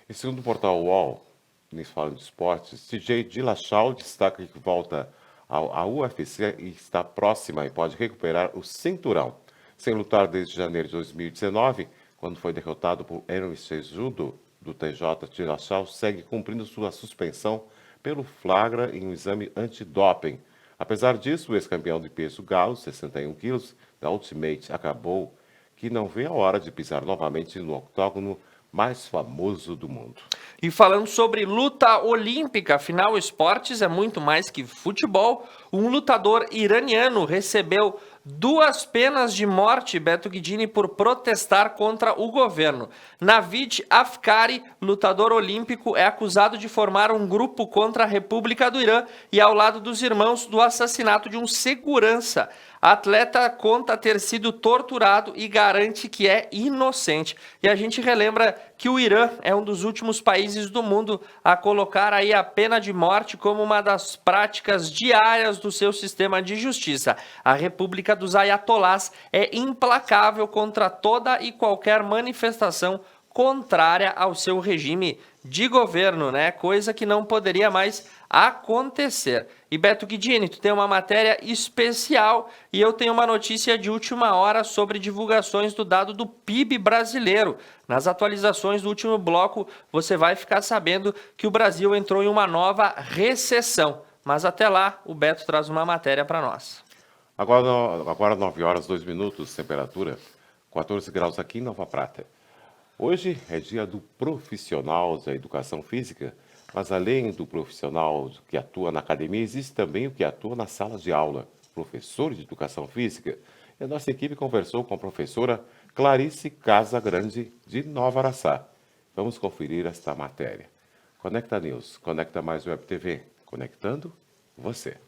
E segundo o portal UOL, nesse fala de esportes, TJ Dillashaw destaca que volta à UFC e está próxima e pode recuperar o cinturão. Sem lutar desde janeiro de 2019, quando foi derrotado por Henry Cejudo, do TJ, Dillashaw segue cumprindo sua suspensão pelo flagra em um exame antidoping. Apesar disso, o ex-campeão de peso galo, 61 quilos, da Ultimate, acabou que não vê a hora de pisar novamente no octógono mais famoso do mundo. E falando sobre luta olímpica, afinal, esportes é muito mais que futebol. Um lutador iraniano recebeu 2 penas de morte, Beto Guidini, por protestar contra o governo. Navid Afkari, lutador olímpico, é acusado de formar um grupo contra a República do Irã e ao lado dos irmãos do assassinato de um segurança. A atleta conta ter sido torturado e garante que é inocente. E a gente relembra que o Irã é um dos últimos países do mundo a colocar aí a pena de morte como uma das práticas diárias do seu sistema de justiça. A República dos Ayatolás é implacável contra toda e qualquer manifestação contrária ao seu regime de governo, né? Coisa que não poderia mais acontecer. E Beto Guidini, tu tem uma matéria especial e eu tenho uma notícia de última hora sobre divulgações do dado do PIB brasileiro. Nas atualizações do último bloco, você vai ficar sabendo que o Brasil entrou em uma nova recessão. Mas até lá, o Beto traz uma matéria para nós. Agora 9 horas 2 minutos, temperatura 14 graus aqui em Nova Prata. Hoje é dia do profissional da educação física, mas além do profissional que atua na academia, existe também o que atua na sala de aula, professor de educação física. E a nossa equipe conversou com a professora Clarice Casagrande, de Nova Araçá. Vamos conferir esta matéria. Conecta News, Conecta Mais Web TV, conectando você.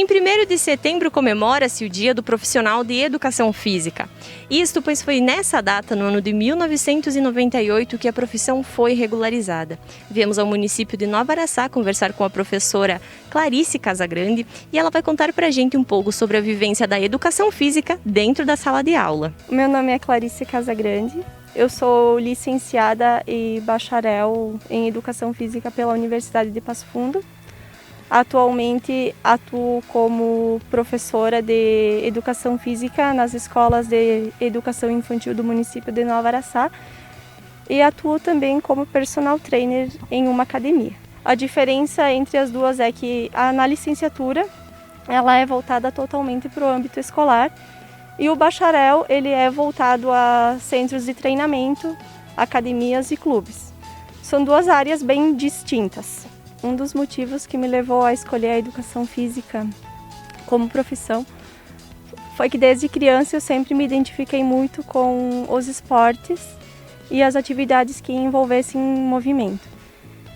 Em 1º de setembro comemora-se o Dia do Profissional de Educação Física. Isto pois foi nessa data, no ano de 1998, que a profissão foi regularizada. Viemos ao município de Nova Araçá conversar com a professora Clarice Casagrande e ela vai contar pra gente um pouco sobre a vivência da educação física dentro da sala de aula. Meu nome é Clarice Casagrande. Eu sou licenciada e bacharel em Educação Física pela Universidade de Passo Fundo. Atualmente atuo como professora de Educação Física nas escolas de Educação Infantil do município de Nova Araçá e atuo também como personal trainer em uma academia. A diferença entre as duas é que na licenciatura ela é voltada totalmente para o âmbito escolar e o bacharel ele é voltado a centros de treinamento, academias e clubes. São duas áreas bem distintas. Um dos motivos que me levou a escolher a educação física como profissão foi que desde criança eu sempre me identifiquei muito com os esportes e as atividades que envolvessem movimento.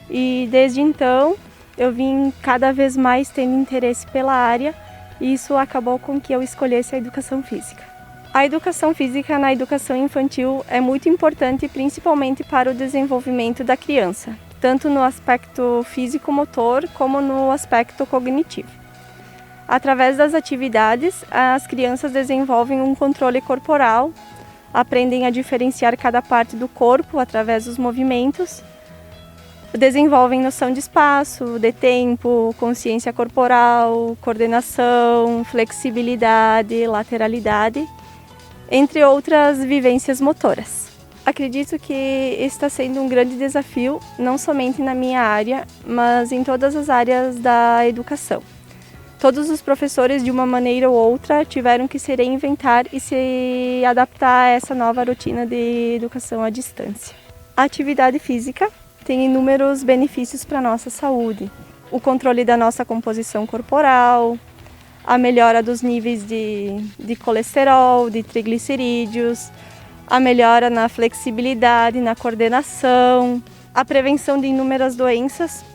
E desde então eu vim cada vez mais tendo interesse pela área e isso acabou com que eu escolhesse a educação física. A educação física na educação infantil é muito importante principalmente para o desenvolvimento da criança, tanto no aspecto físico-motor como no aspecto cognitivo. Através das atividades, as crianças desenvolvem um controle corporal, aprendem a diferenciar cada parte do corpo através dos movimentos, desenvolvem noção de espaço, de tempo, consciência corporal, coordenação, flexibilidade, lateralidade, entre outras vivências motoras. Acredito que está sendo um grande desafio, não somente na minha área, mas em todas as áreas da educação. Todos os professores, de uma maneira ou outra, tiveram que se reinventar e se adaptar a essa nova rotina de educação à distância. A atividade física tem inúmeros benefícios para a nossa saúde. O controle da nossa composição corporal, a melhora dos níveis de colesterol, de triglicerídeos, a melhora na flexibilidade, na coordenação, a prevenção de inúmeras doenças,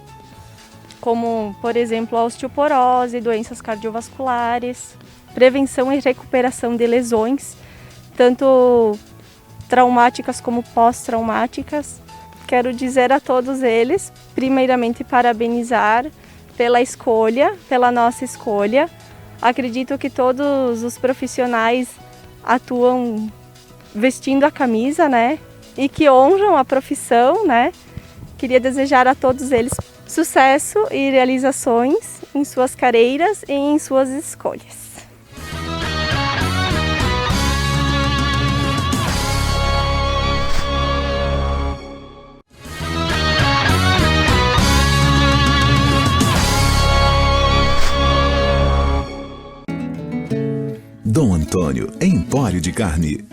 como, por exemplo, a osteoporose, doenças cardiovasculares, prevenção e recuperação de lesões, tanto traumáticas como pós-traumáticas. Quero dizer a todos eles, primeiramente, parabenizar pela escolha, pela nossa escolha. Acredito que todos os profissionais atuam vestindo a camisa, né? E que honram a profissão, né? Queria desejar a todos eles sucesso e realizações em suas carreiras e em suas escolhas. Dom Antônio Empório de Carne.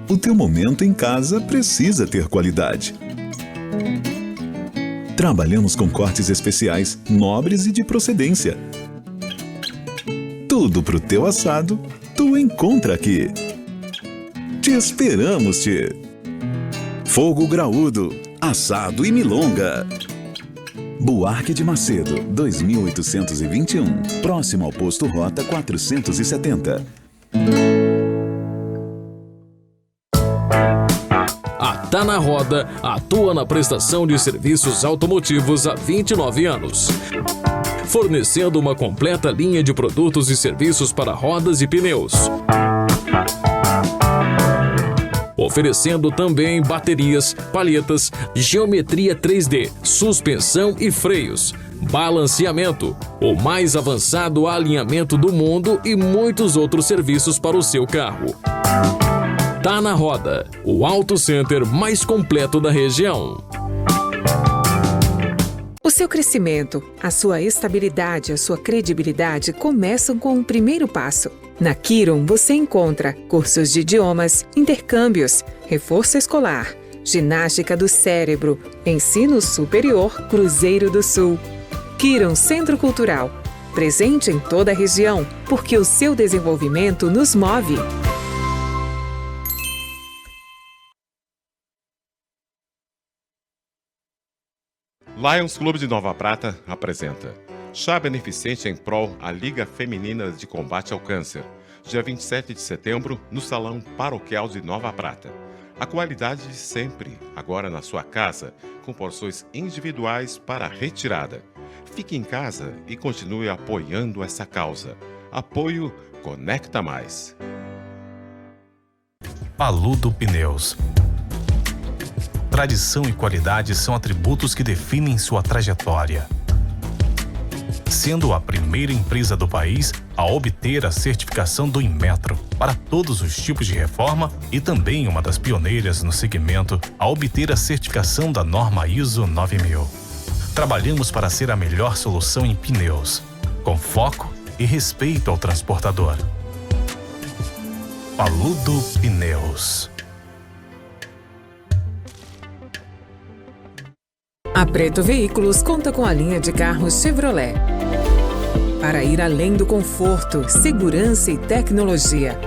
O teu momento em casa precisa ter qualidade. Trabalhamos com cortes especiais, nobres e de procedência. Tudo pro teu assado, tu encontra aqui. Te esperamos, tchê. Fogo graúdo, assado e milonga. Buarque de Macedo, 2821, próximo ao posto Rota 470. A Tá na Roda atua na prestação de serviços automotivos há 29 anos, fornecendo uma completa linha de produtos e serviços para rodas e pneus. Oferecendo também baterias, palhetas, geometria 3D, suspensão e freios, balanceamento, o mais avançado alinhamento do mundo e muitos outros serviços para o seu carro. Tá na Roda, o auto center mais completo da região. O seu crescimento, a sua estabilidade, a sua credibilidade começam com o primeiro passo. Na Kiron você encontra cursos de idiomas, intercâmbios, reforço escolar, ginástica do cérebro, ensino superior, Cruzeiro do Sul. Kiron Centro Cultural, presente em toda a região, porque o seu desenvolvimento nos move. Lions Clube de Nova Prata apresenta Chá beneficente em prol à Liga Feminina de Combate ao Câncer. Dia 27 de setembro, no Salão Paroquial de Nova Prata. A qualidade de sempre, agora na sua casa, com porções individuais para retirada. Fique em casa e continue apoiando essa causa. Apoio Conecta Mais. Paludo Pneus. Tradição e qualidade são atributos que definem sua trajetória. Sendo a primeira empresa do país a obter a certificação do Inmetro para todos os tipos de reforma e também uma das pioneiras no segmento a obter a certificação da norma ISO 9000. Trabalhamos para ser a melhor solução em pneus, com foco e respeito ao transportador. Paludo Pneus. A Preto Veículos conta com a linha de carros Chevrolet. Para ir além do conforto, segurança e tecnologia.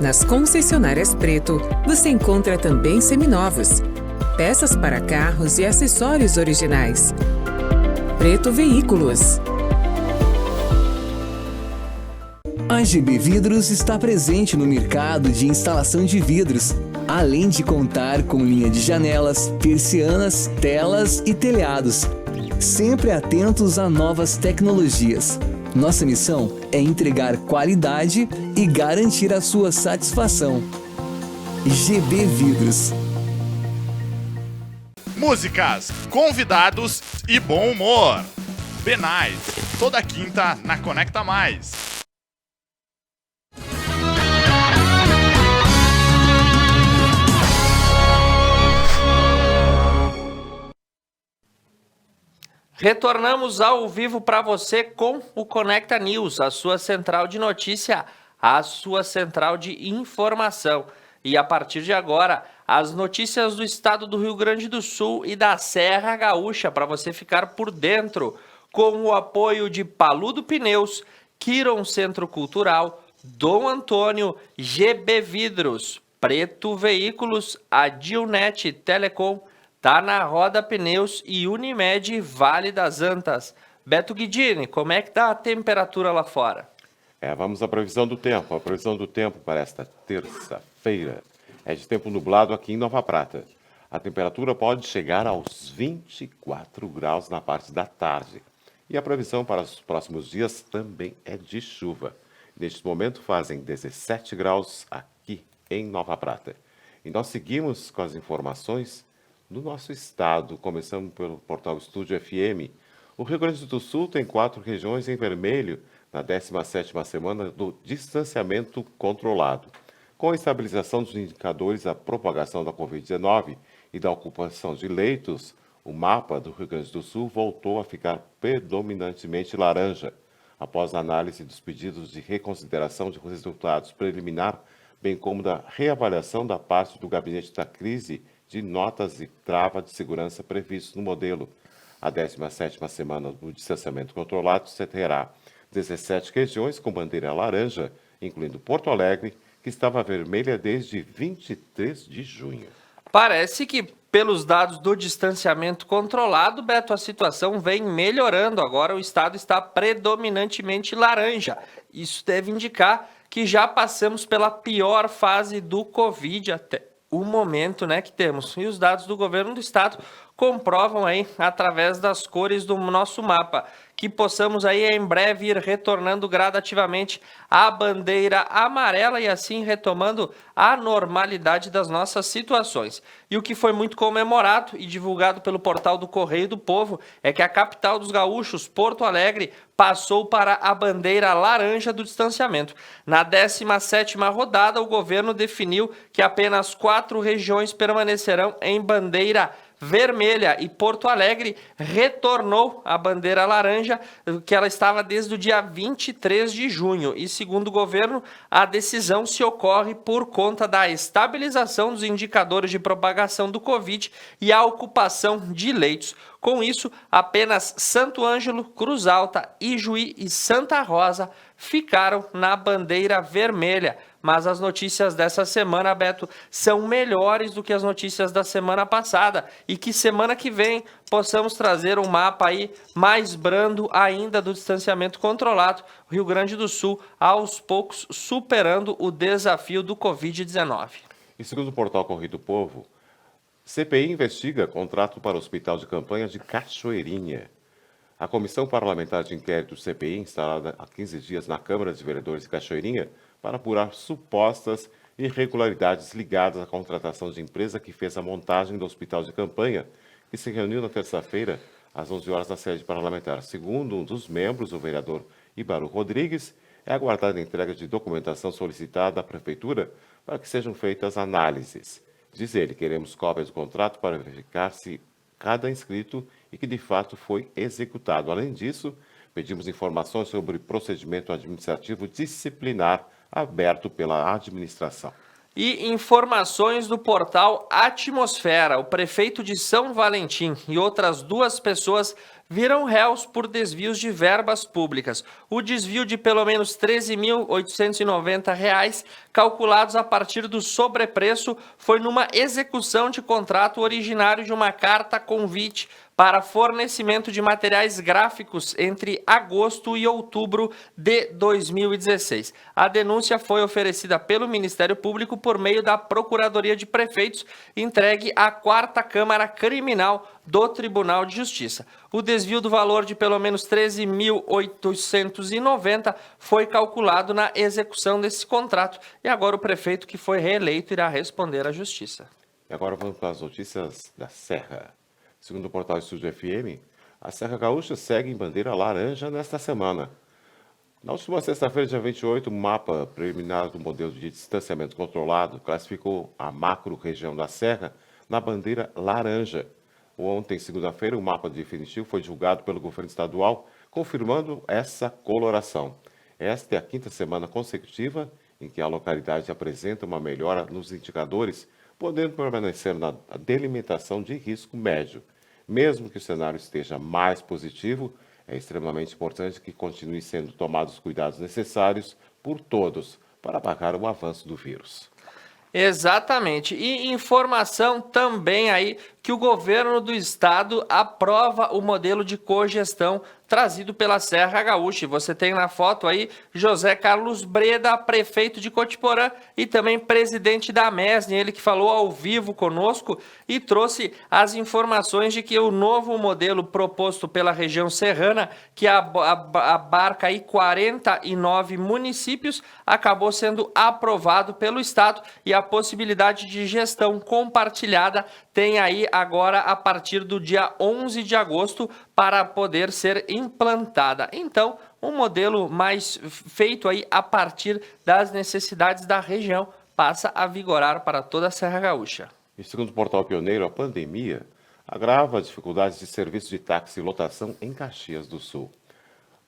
Nas concessionárias Preto, você encontra também seminovos, peças para carros e acessórios originais. Preto Veículos. A GB Vidros está presente no mercado de instalação de vidros, além de contar com linha de janelas, persianas, telas e telhados. Sempre atentos a novas tecnologias. Nossa missão é entregar qualidade e garantir a sua satisfação. GB Vidros. Músicas, convidados e bom humor. Benais, toda quinta na Conecta Mais. Retornamos ao vivo para você com o Conecta News, a sua central de notícia, a sua central de informação. E a partir de agora, as notícias do estado do Rio Grande do Sul e da Serra Gaúcha, para você ficar por dentro, com o apoio de Paludo Pneus, Kiron Centro Cultural, Dom Antônio, GB Vidros, Preto Veículos, Adilnet Telecom, Tá na Roda Pneus e Unimed Vale das Antas. Beto Guidini, como é que tá a temperatura lá fora? Vamos à previsão do tempo. A previsão do tempo para esta terça-feira é de tempo nublado aqui em Nova Prata. A temperatura pode chegar aos 24 graus na parte da tarde. E a previsão para os próximos dias também é de chuva. Neste momento fazem 17 graus aqui em Nova Prata. E nós seguimos com as informações do nosso estado, começando pelo portal Estúdio FM. O Rio Grande do Sul tem 4 regiões em vermelho na 17ª semana do distanciamento controlado. Com a estabilização dos indicadores da propagação da Covid-19 e da ocupação de leitos, o mapa do Rio Grande do Sul voltou a ficar predominantemente laranja, após a análise dos pedidos de reconsideração de resultados preliminar, bem como da reavaliação da parte do Gabinete da Crise de notas e trava de segurança previstos no modelo. A 17ª semana do distanciamento controlado terá 17 regiões com bandeira laranja, incluindo Porto Alegre, que estava vermelha desde 23 de junho. Parece que, pelos dados do distanciamento controlado, Beto, a situação vem melhorando. Agora o estado está predominantemente laranja. Isso deve indicar que já passamos pela pior fase do Covid até o momento, né, que temos. E os dados do governo do estado comprovam aí, através das cores do nosso mapa, que possamos aí em breve ir retornando gradativamente à bandeira amarela e assim retomando a normalidade das nossas situações. E o que foi muito comemorado e divulgado pelo portal do Correio do Povo é que a capital dos gaúchos, Porto Alegre, passou para a bandeira laranja do distanciamento. Na 17ª rodada, o governo definiu que apenas 4 regiões permanecerão em bandeira vermelha e Porto Alegre retornou à bandeira laranja, que ela estava desde o dia 23 de junho. E segundo o governo, a decisão se ocorre por conta da estabilização dos indicadores de propagação do Covid e a ocupação de leitos. Com isso, apenas Santo Ângelo, Cruz Alta, Ijuí e Santa Rosa ficaram na bandeira vermelha. mas as notícias dessa semana, Beto, são melhores do que as notícias da semana passada e que semana que vem possamos trazer um mapa aí mais brando ainda do distanciamento controlado, o Rio Grande do Sul aos poucos superando o desafio do Covid-19. E segundo o portal Correio do Povo, CPI investiga contrato para o Hospital de Campanha de Cachoeirinha. A Comissão Parlamentar de Inquérito CPI, instalada há 15 dias na Câmara de Vereadores de Cachoeirinha, para apurar supostas irregularidades ligadas à contratação de empresa que fez a montagem do Hospital de Campanha, que se reuniu na terça-feira, às 11 horas, na sede parlamentar. Segundo um dos membros, o vereador Ibaru Rodrigues, é aguardada a entrega de documentação solicitada à Prefeitura para que sejam feitas análises. Diz ele, queremos cópia do contrato para verificar se cada inscrito e que de fato foi executado. Além disso, pedimos informações sobre o procedimento administrativo disciplinar aberto pela administração. E informações do portal Atmosfera. O prefeito de São Valentim e outras 2 pessoas viram réus por desvios de verbas públicas. O desvio de pelo menos R$ 13.890, calculados a partir do sobrepreço, foi numa execução de contrato originário de uma carta convite para fornecimento de materiais gráficos entre agosto e outubro de 2016. A denúncia foi oferecida pelo Ministério Público por meio da Procuradoria de Prefeitos, entregue à 4ª Câmara Criminal do Tribunal de Justiça. O desvio do valor de pelo menos R$ 13.890 foi calculado na execução desse contrato e agora o prefeito que foi reeleito irá responder à Justiça. E agora vamos para as notícias da Serra. Segundo o portal Estúdio FM, a Serra Gaúcha segue em bandeira laranja nesta semana. Na última sexta-feira, dia 28, o mapa preliminar do modelo de distanciamento controlado classificou a macro-região da Serra na bandeira laranja. Ontem, segunda-feira, o mapa definitivo foi divulgado pelo governo estadual, confirmando essa coloração. Esta é a 5ª semana consecutiva em que a localidade apresenta uma melhora nos indicadores, podendo permanecer na delimitação de risco médio. Mesmo que o cenário esteja mais positivo, é extremamente importante que continue sendo tomados os cuidados necessários por todos para barrar o avanço do vírus. Exatamente. E informação também aí que o governo do estado aprova o modelo de cogestão trazido pela Serra Gaúcha. Você tem na foto aí José Carlos Breda, prefeito de Cotiporã e também presidente da MESN, ele que falou ao vivo conosco e trouxe as informações de que o novo modelo proposto pela região serrana, que abarca aí 49 municípios, acabou sendo aprovado pelo estado e a possibilidade de gestão compartilhada tem aí agora a partir do dia 11 de agosto para poder ser implantada. Então, um modelo mais feito aí a partir das necessidades da região passa a vigorar para toda a Serra Gaúcha. E segundo o portal Pioneiro, a pandemia agrava as dificuldades de serviço de táxi e lotação em Caxias do Sul.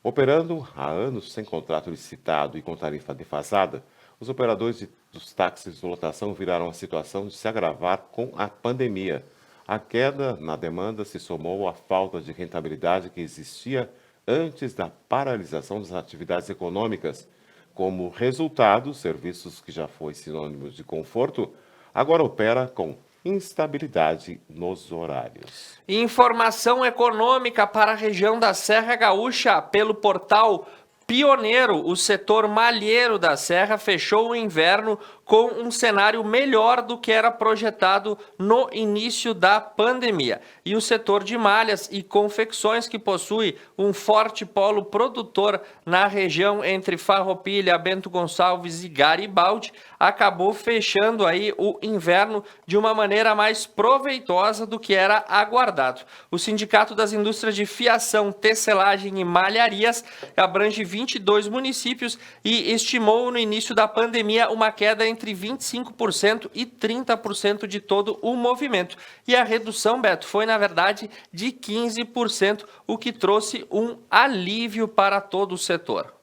Operando há anos sem contrato licitado e com tarifa defasada, os operadores dos táxis de lotação viraram a situação de se agravar com a pandemia. A queda na demanda se somou à falta de rentabilidade que existia antes da paralisação das atividades econômicas. Como resultado, serviços que já foi sinônimo de conforto, agora opera com instabilidade nos horários. Informação econômica para a região da Serra Gaúcha pelo portal Pioneiro. O setor malheiro da Serra fechou o inverno com um cenário melhor do que era projetado no início da pandemia. E o setor de malhas e confecções, que possui um forte polo produtor na região entre Farroupilha, Bento Gonçalves e Garibaldi, acabou fechando aí o inverno de uma maneira mais proveitosa do que era aguardado. O Sindicato das Indústrias de Fiação, Tecelagem e Malharias abrange 22 municípios e estimou no início da pandemia uma queda entre 25% e 30% de todo o movimento. E a redução, Beto, foi na verdade de 15%, o que trouxe um alívio para todo o setor.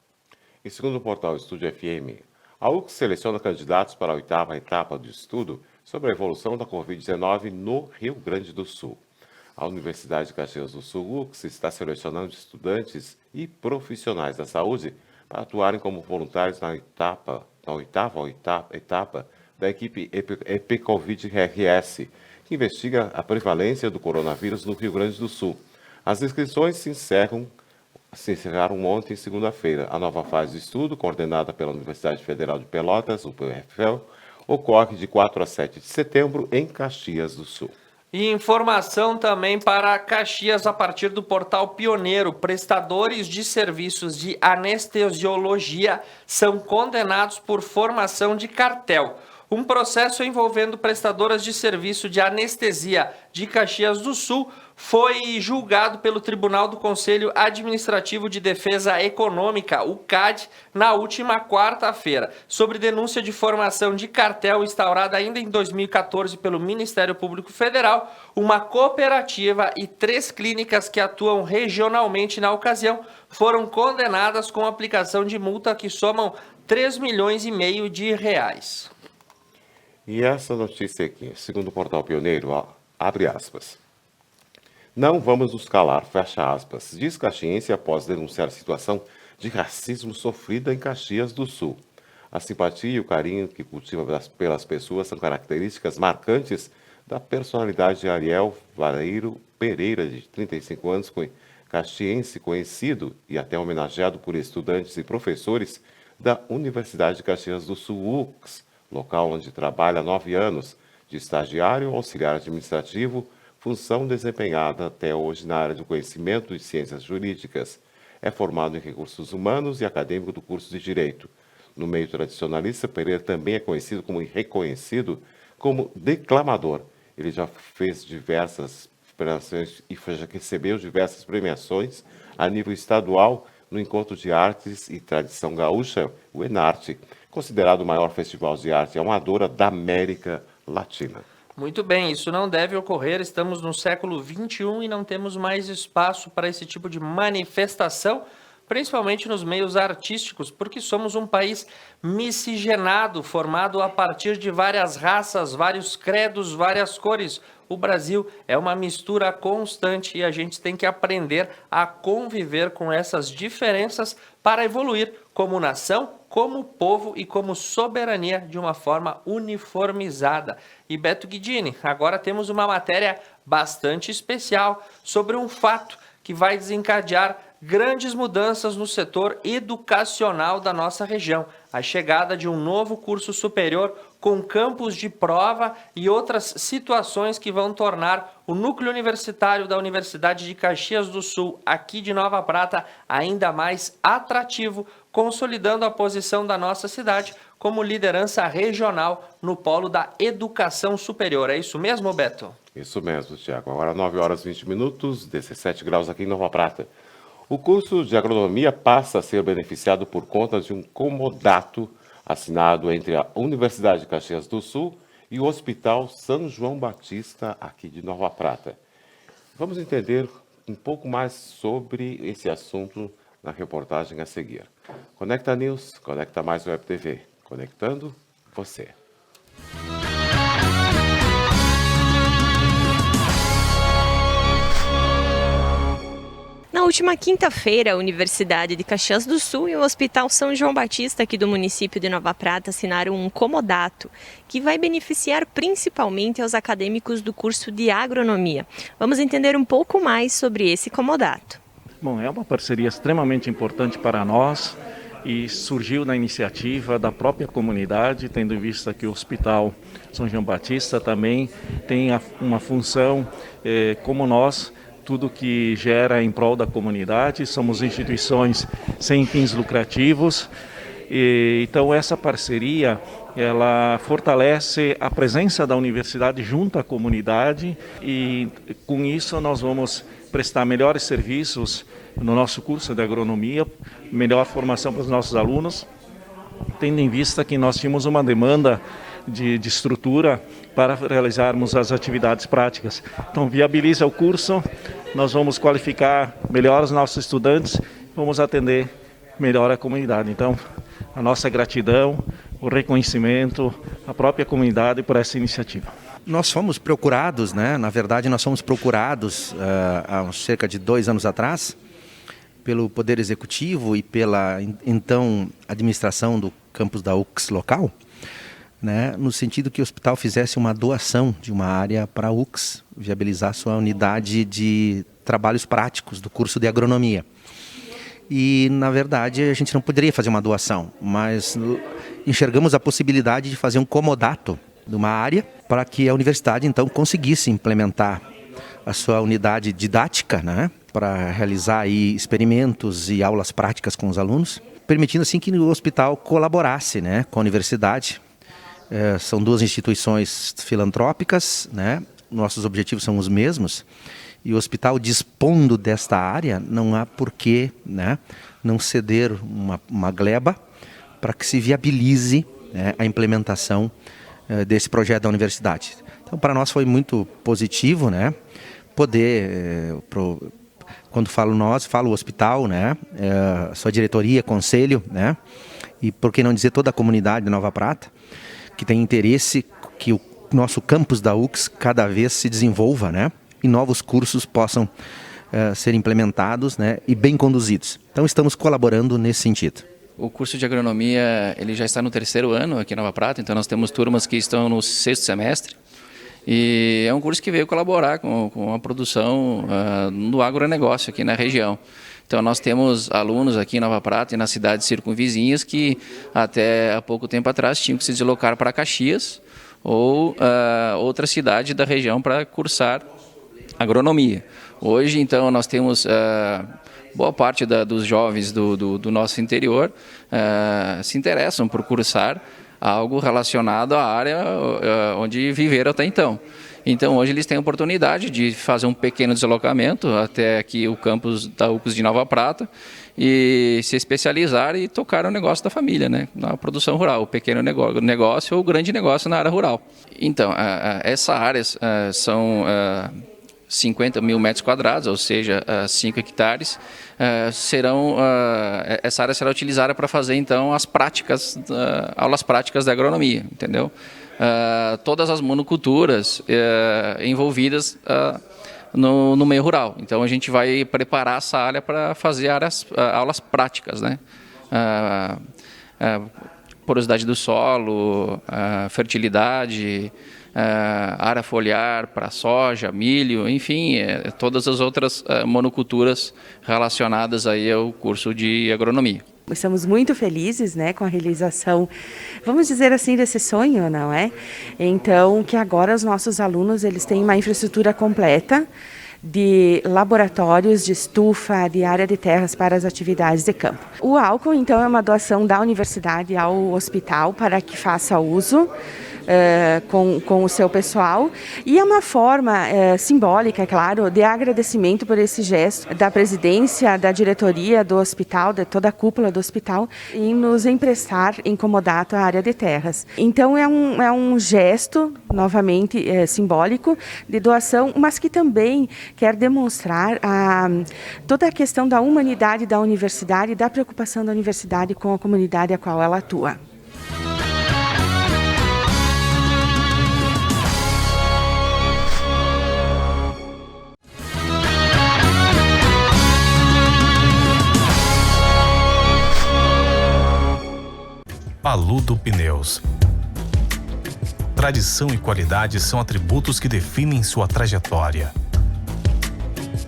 E segundo o portal Estúdio FM, a UX seleciona candidatos para a 8ª etapa do estudo sobre a evolução da Covid-19 no Rio Grande do Sul. A Universidade de Caxias do Sul, UX, está selecionando estudantes e profissionais da saúde para atuarem como voluntários na etapa na oitava etapa da equipe EpiCovid RS, que investiga a prevalência do coronavírus no Rio Grande do Sul. As inscrições se encerraram ontem, segunda-feira. A nova fase de estudo, coordenada pela Universidade Federal de Pelotas, UFPEL, ocorre de 4 a 7 de setembro em Caxias do Sul. E informação também para Caxias a partir do portal Pioneiro. Prestadores de serviços de anestesiologia são condenados por formação de cartel. Um processo envolvendo prestadoras de serviço de anestesia de Caxias do Sul foi julgado pelo Tribunal do Conselho Administrativo de Defesa Econômica, o CAD, na última quarta-feira, sobre denúncia de formação de cartel instaurada ainda em 2014 pelo Ministério Público Federal, uma cooperativa e 3 clínicas que atuam regionalmente na ocasião foram condenadas com aplicação de multa que somam 3,5 milhões de reais. E essa notícia aqui, segundo o portal Pioneiro, abre aspas. Não vamos nos calar, fecha aspas, diz caxiense após denunciar a situação de racismo sofrida em Caxias do Sul. A simpatia e o carinho que cultiva pelas pessoas são características marcantes da personalidade de Ariel Vareiro Pereira, de 35 anos, caxiense conhecido e até homenageado por estudantes e professores da Universidade de Caxias do Sul, UCS, local onde trabalha há 9 anos, de estagiário auxiliar administrativo, função desempenhada até hoje na área do conhecimento e ciências jurídicas. É formado em recursos humanos e acadêmico do curso de Direito. No meio tradicionalista, Pereira também é conhecido como e reconhecido como declamador. Ele já fez diversas premiações e já recebeu diversas premiações a nível estadual no Encontro de Artes e Tradição Gaúcha, o Enarte, considerado o maior festival de arte amadora da América Latina. Muito bem, isso não deve ocorrer, estamos no século XXI e não temos mais espaço para esse tipo de manifestação, principalmente nos meios artísticos, porque somos um país miscigenado, formado a partir de várias raças, vários credos, várias cores. O Brasil é uma mistura constante e a gente tem que aprender a conviver com essas diferenças para evoluir como nação, como povo e como soberania de uma forma uniformizada. E Beto Guidini, agora temos uma matéria bastante especial sobre um fato que vai desencadear grandes mudanças no setor educacional da nossa região. A chegada de um novo curso superior com campos de prova e outras situações que vão tornar o núcleo universitário da Universidade de Caxias do Sul, aqui de Nova Prata, ainda mais atrativo, consolidando a posição da nossa cidade como liderança regional no polo da educação superior. É isso mesmo, Beto? Isso mesmo, Tiago. Agora 9 horas e 20 minutos, 17 graus aqui em Nova Prata. O curso de agronomia passa a ser beneficiado por conta de um comodato assinado entre a Universidade de Caxias do Sul e o Hospital São João Batista, aqui de Nova Prata. Vamos entender um pouco mais sobre esse assunto na reportagem a seguir. Conecta News, Conecta Mais Web TV. Conectando você. Na última quinta-feira, a Universidade de Caxias do Sul e o Hospital São João Batista, aqui do município de Nova Prata, assinaram um comodato que vai beneficiar principalmente aos acadêmicos do curso de agronomia. Vamos entender um pouco mais sobre esse comodato. Bom, é uma parceria extremamente importante para nós e surgiu na iniciativa da própria comunidade, tendo em vista que o Hospital São João Batista também tem uma função como nós, tudo que gera em prol da comunidade. Somos instituições sem fins lucrativos, então essa parceria ela fortalece a presença da universidade junto à comunidade e com isso nós vamos prestar melhores serviços no nosso curso de agronomia, melhor formação para os nossos alunos, tendo em vista que nós tínhamos uma demanda de estrutura para realizarmos as atividades práticas. Então, viabiliza o curso, nós vamos qualificar melhor os nossos estudantes, vamos atender melhor a comunidade. Então, a nossa gratidão, o reconhecimento, a própria comunidade por essa iniciativa. Nós fomos procurados, né? Na verdade, nós fomos procurados há cerca de 2 anos atrás pelo Poder Executivo e pela, então, administração do campus da UX local, né, no sentido que o hospital fizesse uma doação de uma área para a UX, viabilizar sua unidade de trabalhos práticos do curso de agronomia. E, na verdade, a gente não poderia fazer uma doação, mas enxergamos a possibilidade de fazer um comodato de uma área para que a universidade, então, conseguisse implementar a sua unidade didática, né, para realizar aí experimentos e aulas práticas com os alunos, permitindo assim que o hospital colaborasse, né, com a universidade. São duas instituições filantrópicas, né, nossos objetivos são os mesmos. E o hospital, dispondo desta área, não há porquê, né, não ceder uma gleba para que se viabilize, né, a implementação desse projeto da universidade. Então, para nós foi muito positivo, né, poder, quando falo nós, falo o hospital, né, sua diretoria, conselho, né, e por que não dizer toda a comunidade de Nova Prata, que tem interesse que o nosso campus da UX cada vez se desenvolva, né, e novos cursos possam ser implementados, né, e bem conduzidos. Então estamos colaborando nesse sentido. O curso de agronomia ele já está no 3º ano aqui em Nova Prata, então nós temos turmas que estão no 6º semestre. E é um curso que veio colaborar com a produção do agronegócio aqui na região. Então nós temos alunos aqui em Nova Prata e nas cidades circunvizinhas que até há pouco tempo atrás tinham que se deslocar para Caxias ou outra cidade da região para cursar agronomia. Hoje, então, nós temos boa parte dos jovens do nosso interior se interessam por cursar algo relacionado à área onde viveram até então. Então, hoje eles têm a oportunidade de fazer um pequeno deslocamento até aqui o campus da UX de Nova Prata e se especializar e tocar o negócio da família, né? Na produção rural, o pequeno negócio ou o grande negócio na área rural. Então, essas áreas são 50 mil metros quadrados, ou seja, 5 hectares, essa área será utilizada para fazer, então, as práticas, aulas práticas da agronomia, entendeu? Todas as monoculturas envolvidas no meio rural. Então, a gente vai preparar essa área para fazer aulas práticas, né? Porosidade do solo, fertilidade, área foliar para soja, milho, enfim, todas as outras monoculturas relacionadas aí ao curso de agronomia. Estamos muito felizes, né, com a realização, vamos dizer assim, desse sonho, não é? Então, que agora os nossos alunos eles têm uma infraestrutura completa de laboratórios, de estufa, de área de terras para as atividades de campo. O álcool, então, é uma doação da universidade ao hospital para que faça uso com o seu pessoal e é uma forma simbólica, claro, de agradecimento por esse gesto da presidência, da diretoria do hospital, de toda a cúpula do hospital, em nos emprestar em comodato a área de terras. Então é um gesto, novamente simbólico, de doação, mas que também quer demonstrar toda a questão da humanidade da universidade e da preocupação da universidade com a comunidade a qual ela atua. Paludo Pneus. Tradição e qualidade são atributos que definem sua trajetória.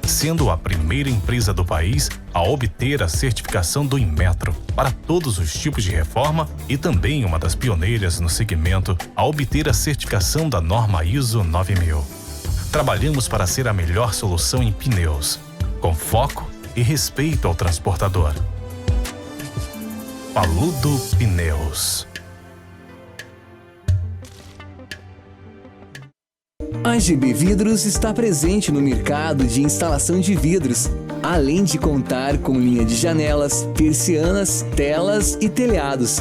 Sendo a primeira empresa do país a obter a certificação do Inmetro para todos os tipos de reforma e também uma das pioneiras no segmento a obter a certificação da norma ISO 9000. Trabalhamos para ser a melhor solução em pneus, com foco e respeito ao transportador. Paludo Pneus. A GB Vidros está presente no mercado de instalação de vidros, além de contar com linha de janelas, persianas, telas e telhados.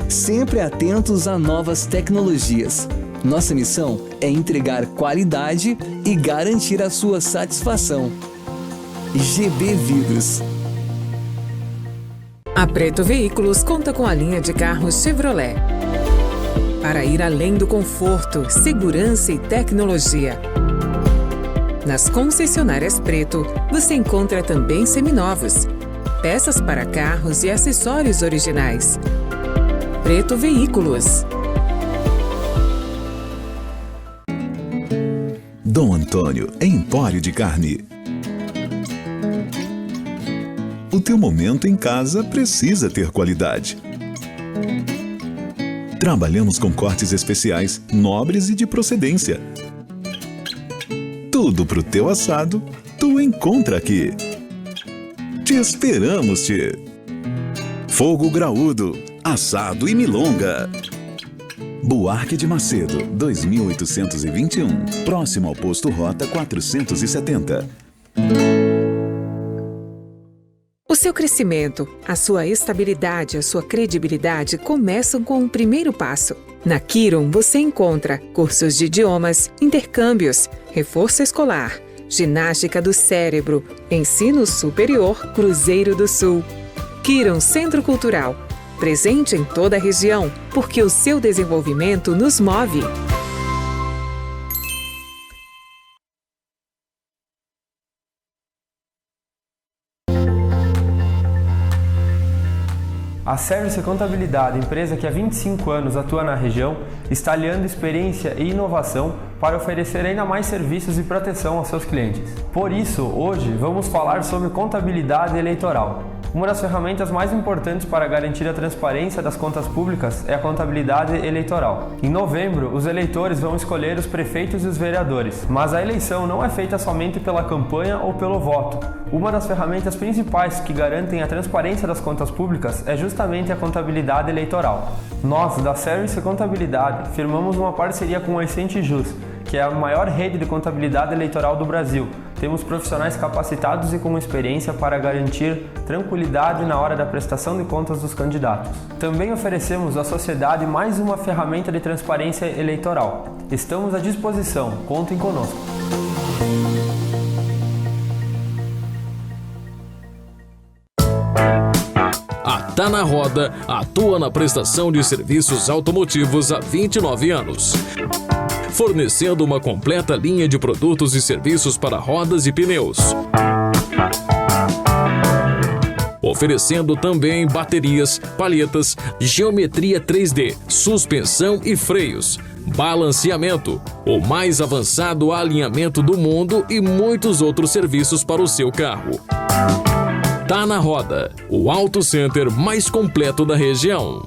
Sempre atentos a novas tecnologias. Nossa missão é entregar qualidade e garantir a sua satisfação. GB Vidros. A Preto Veículos conta com a linha de carros Chevrolet. Para ir além do conforto, segurança e tecnologia. Nas concessionárias Preto, você encontra também seminovos. peças para carros e acessórios originais. Preto Veículos. Dom Antônio Empório de Carne. O teu momento em casa precisa ter qualidade. Trabalhamos com cortes especiais, nobres e de procedência. Tudo pro teu assado, tu encontra aqui. Te esperamos, tchê. Fogo Graúdo, assado e milonga. Buarque de Macedo, 2821, próximo ao posto Rota 470. O seu crescimento, a sua estabilidade, a sua credibilidade começam com o primeiro passo. Na Kiron você encontra cursos de idiomas, intercâmbios, reforço escolar, ginástica do cérebro, ensino superior Cruzeiro do Sul. Kiron Centro Cultural, presente em toda a região, porque o seu desenvolvimento nos move. A Service Contabilidade, empresa que há 25 anos atua na região, está aliando experiência e inovação para oferecer ainda mais serviços e proteção aos seus clientes. Por isso, hoje vamos falar sobre contabilidade eleitoral. Uma das ferramentas mais importantes para garantir a transparência das contas públicas é a contabilidade eleitoral. Em novembro, os eleitores vão escolher os prefeitos e os vereadores, mas a eleição não é feita somente pela campanha ou pelo voto. Uma das ferramentas principais que garantem a transparência das contas públicas é justamente a contabilidade eleitoral. Nós, da Service Contabilidade, firmamos uma parceria com a Essente Jus, que é a maior rede de contabilidade eleitoral do Brasil. Temos profissionais capacitados e com experiência para garantir tranquilidade na hora da prestação de contas dos candidatos. Também oferecemos à sociedade mais uma ferramenta de transparência eleitoral. Estamos à disposição, contem conosco. A Tá na Roda atua na prestação de serviços automotivos há 29 anos. Fornecendo uma completa linha de produtos e serviços para rodas e pneus. Oferecendo também baterias, palhetas, geometria 3D, suspensão e freios, balanceamento, o mais avançado alinhamento do mundo e muitos outros serviços para o seu carro. Tá na Roda, o auto center mais completo da região.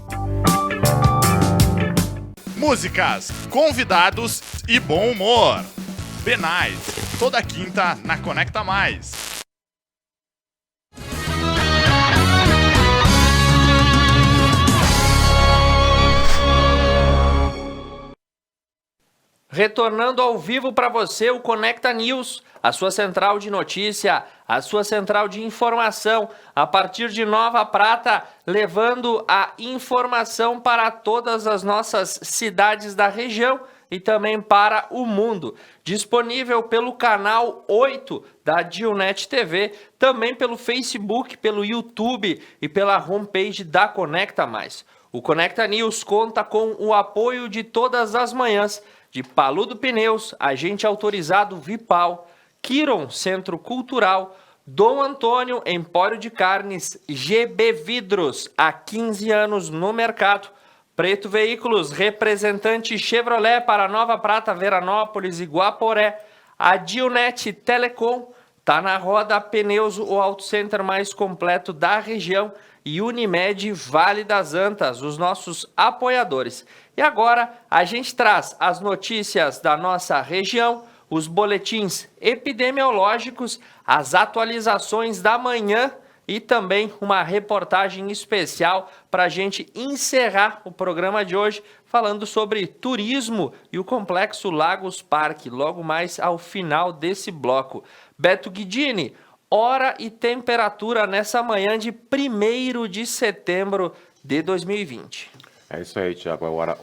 Músicas, convidados e bom humor. Benais, toda quinta na Conecta Mais. Retornando ao vivo para você, o Conecta News, a sua central de notícia, a sua central de informação, a partir de Nova Prata, levando a informação para todas as nossas cidades da região e também para o mundo. Disponível pelo canal 8 da Dionet TV, também pelo Facebook, pelo YouTube e pela homepage da Conecta Mais. O Conecta News conta com o apoio de todas as manhãs de Paludo Pneus, agente autorizado Vipal, Kiron Centro Cultural, Dom Antônio Empório de Carnes, GB Vidros, há 15 anos no mercado, Preto Veículos, representante Chevrolet para Nova Prata, Veranópolis e Guaporé, a Dionet Telecom, Tá na Roda Pneus, o auto center mais completo da região, e Unimed Vale das Antas, os nossos apoiadores. E agora a gente traz as notícias da nossa região, os boletins epidemiológicos, as atualizações da manhã e também uma reportagem especial para a gente encerrar o programa de hoje falando sobre turismo e o Complexo Lagos Parque, logo mais ao final desse bloco. Beto Guidini, hora e temperatura nessa manhã de 1º de setembro de 2020. É isso aí, Tiago. Agora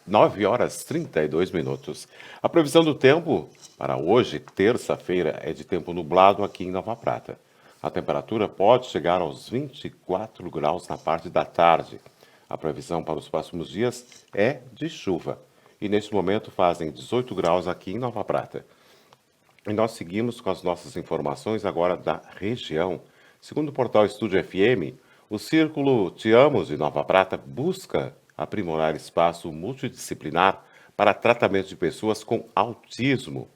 9 horas 32 minutos. A previsão do tempo para hoje, terça-feira, é de tempo nublado aqui em Nova Prata. A temperatura pode chegar aos 24 graus na parte da tarde. A previsão para os próximos dias é de chuva. E neste momento fazem 18 graus aqui em Nova Prata. E nós seguimos com as nossas informações agora da região. Segundo o portal Estúdio FM, o Círculo Te Amo de Nova Prata busca aprimorar espaço multidisciplinar para tratamento de pessoas com autismo.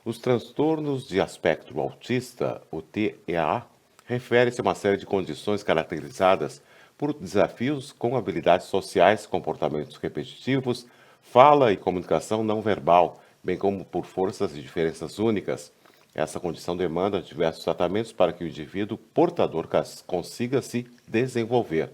Os transtornos de espectro autista, o TEA, refere-se a uma série de condições caracterizadas por desafios com habilidades sociais, comportamentos repetitivos, fala e comunicação não verbal, bem como por forças e diferenças únicas. Essa condição demanda diversos tratamentos para que o indivíduo portador consiga se desenvolver.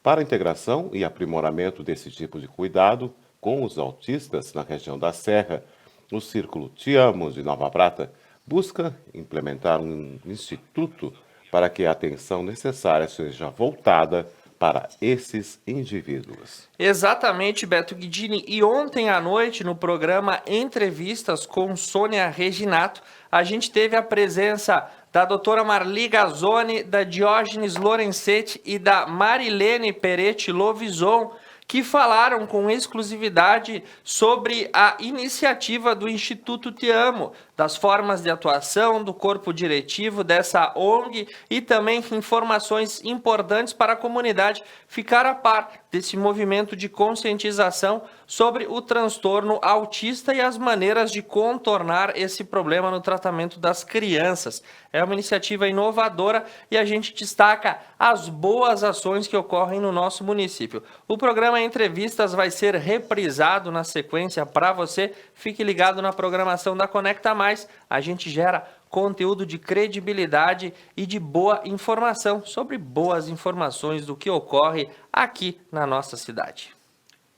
Para a integração e aprimoramento desse tipo de cuidado com os autistas na região da Serra, o Círculo Te Amo de Nova Prata busca implementar um instituto para que a atenção necessária seja voltada para esses indivíduos. Exatamente, Beto Guidini. E ontem à noite, no programa Entrevistas com Sônia Reginato, a gente teve a presença da doutora Marli Gazzoni, da Diógenes Lorenzetti e da Marilene Peretti Lovison, que falaram com exclusividade sobre a iniciativa do Instituto Te Amo, das formas de atuação, do corpo diretivo dessa ONG e também informações importantes para a comunidade ficar a par desse movimento de conscientização sobre o transtorno autista e as maneiras de contornar esse problema no tratamento das crianças. É uma iniciativa inovadora e a gente destaca as boas ações que ocorrem no nosso município. O programa Entrevistas vai ser reprisado na sequência para você. Fique ligado na programação da Conecta Mais. A gente gera conteúdo de credibilidade e de boa informação sobre boas informações do que ocorre aqui na nossa cidade.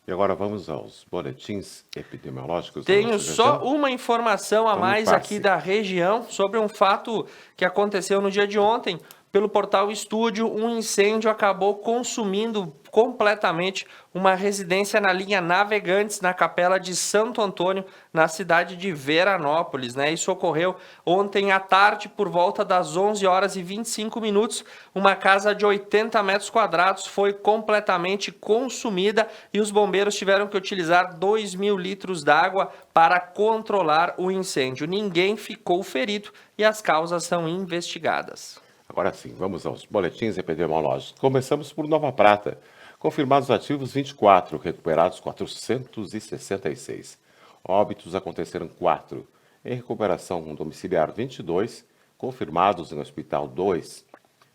E agora vamos aos boletins epidemiológicos. Tenho só uma informação a mais aqui da região sobre um fato que aconteceu no dia de ontem. Pelo portal Estúdio, um incêndio acabou consumindo completamente uma residência na linha Navegantes, na Capela de Santo Antônio, na cidade de Veranópolis, né? Isso ocorreu ontem à tarde, por volta das 11 horas e 25 minutos. Uma casa de 80 metros quadrados foi completamente consumida e os bombeiros tiveram que utilizar 2.000 litros d'água para controlar o incêndio. Ninguém ficou ferido e as causas são investigadas. Agora sim, vamos aos boletins epidemiológicos. Começamos por Nova Prata. Confirmados ativos 24, recuperados 466. Óbitos aconteceram 4. Em recuperação domiciliar 22, confirmados em hospital 2.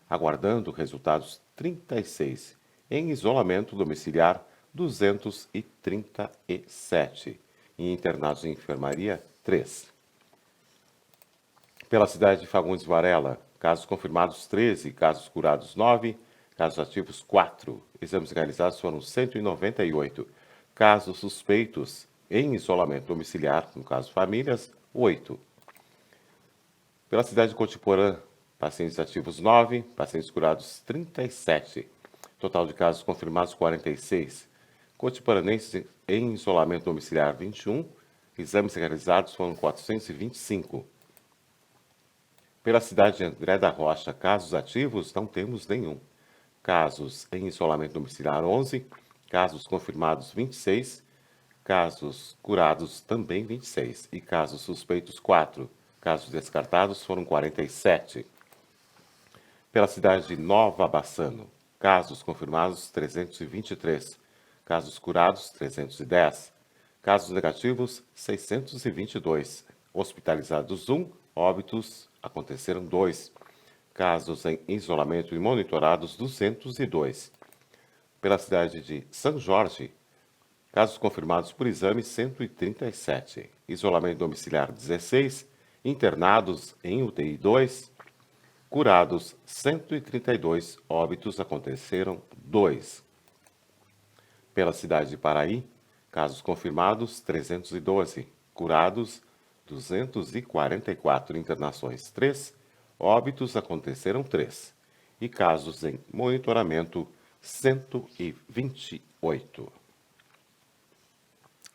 Aguardando resultados 36. Em isolamento domiciliar 237. E internados em enfermaria 3. Pela cidade de Fagundes Varela, casos confirmados 13, casos curados 9, casos ativos 4. Exames realizados foram 198. Casos suspeitos em isolamento domiciliar, no caso famílias, 8. Pela cidade de Cotiporã, pacientes ativos 9, pacientes curados 37. Total de casos confirmados 46. Cotiporanenses em isolamento domiciliar 21. Exames realizados foram 425. Pela cidade de André da Rocha, casos ativos, não temos nenhum. Casos em isolamento domiciliar 11, casos confirmados 26, casos curados também 26 e casos suspeitos 4. Casos descartados foram 47. Pela cidade de Nova Bassano, casos confirmados 323, casos curados 310, casos negativos 622, hospitalizados 1, óbitos aconteceram 2. Casos em isolamento e monitorados 202. Pela cidade de São Jorge, casos confirmados por exame 137. Isolamento domiciliar 16. Internados em UTI 2. Curados 132. Óbitos aconteceram 2. Pela cidade de Paraí, casos confirmados 312. Curados 244. Internações 3. Óbitos aconteceram 3. E casos em monitoramento 128.